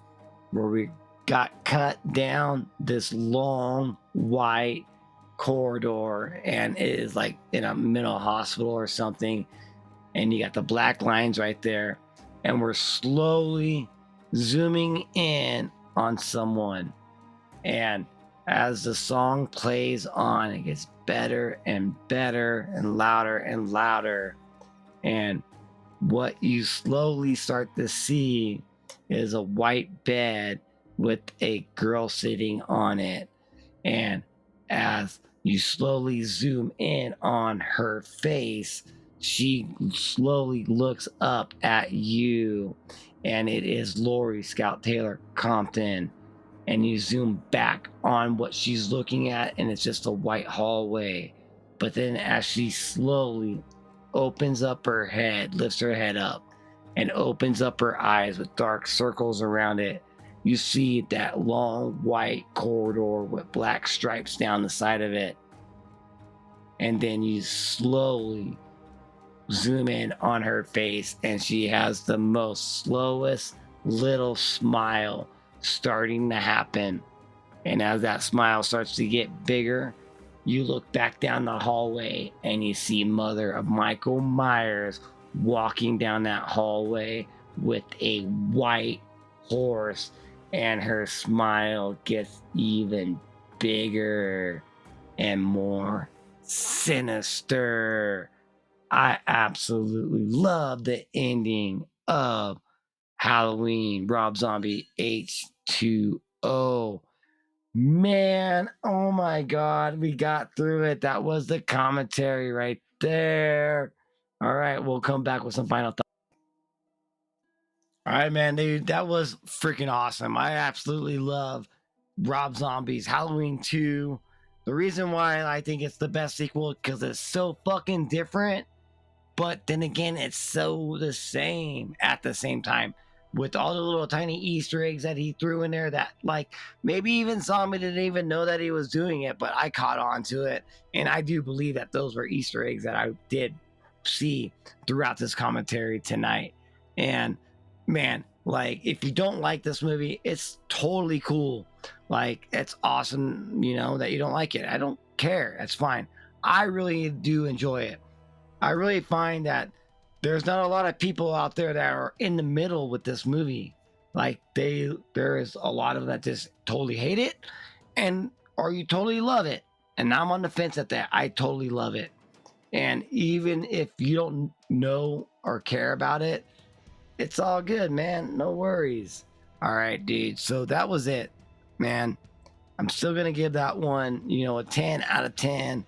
where we got cut down this long white corridor, and it is like in a mental hospital or something. And you got the black lines right there. And we're slowly zooming in on someone. And as the song plays on, it gets better and better and louder and louder. And what you slowly start to see is a white bed with a girl sitting on it. And as you slowly zoom in on her face, she slowly looks up at you, and it is Lori Scout Taylor Compton. And you zoom back on what she's looking at, and it's just a white hallway. But then as she slowly opens up her head, lifts her head up, and opens up her eyes with dark circles around it, you see that long white corridor with black stripes down the side of it. And then you slowly zoom in on her face, and she has the most slowest little smile starting to happen. And as that smile starts to get bigger, you look back down the hallway and you see mother of Michael Myers walking down that hallway with a white horse, and her smile gets even bigger and more sinister. I absolutely love the ending of Halloween, Rob Zombie H2O. Man, oh my God, we got through it. That was the commentary right there. All right, we'll come back with some final thoughts. All right, man, dude, that was freaking awesome. I absolutely love Rob Zombie's Halloween 2. The reason why I think it's the best sequel because it's so fucking different, but then again, it's so the same at the same time with all the little tiny Easter eggs that he threw in there that, like, maybe even Zombie didn't even know that he was doing it, but I caught on to it. And I do believe that those were Easter eggs that I did see throughout this commentary tonight. And man, like, if you don't like this movie, it's totally cool. Like, it's awesome, that you don't like it. I don't care. That's fine. I really do enjoy it. I really find that there's not a lot of people out there that are in the middle with this movie. Like, there is a lot of them that just totally hate it, or you totally love it. And I'm on the fence at that. I totally love it. And even if you don't know or care about it, it's all good, man. No worries. All right, dude. So that was it, man. I'm still gonna give that one, a 10 out of 10.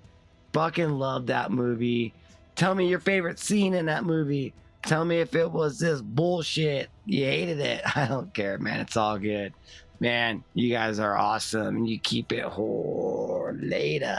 Fucking love that movie. Tell me your favorite scene in that movie. Tell me if it was this bullshit. You hated it. I don't care, man. It's all good. Man, you guys are awesome. You keep it whole. Later.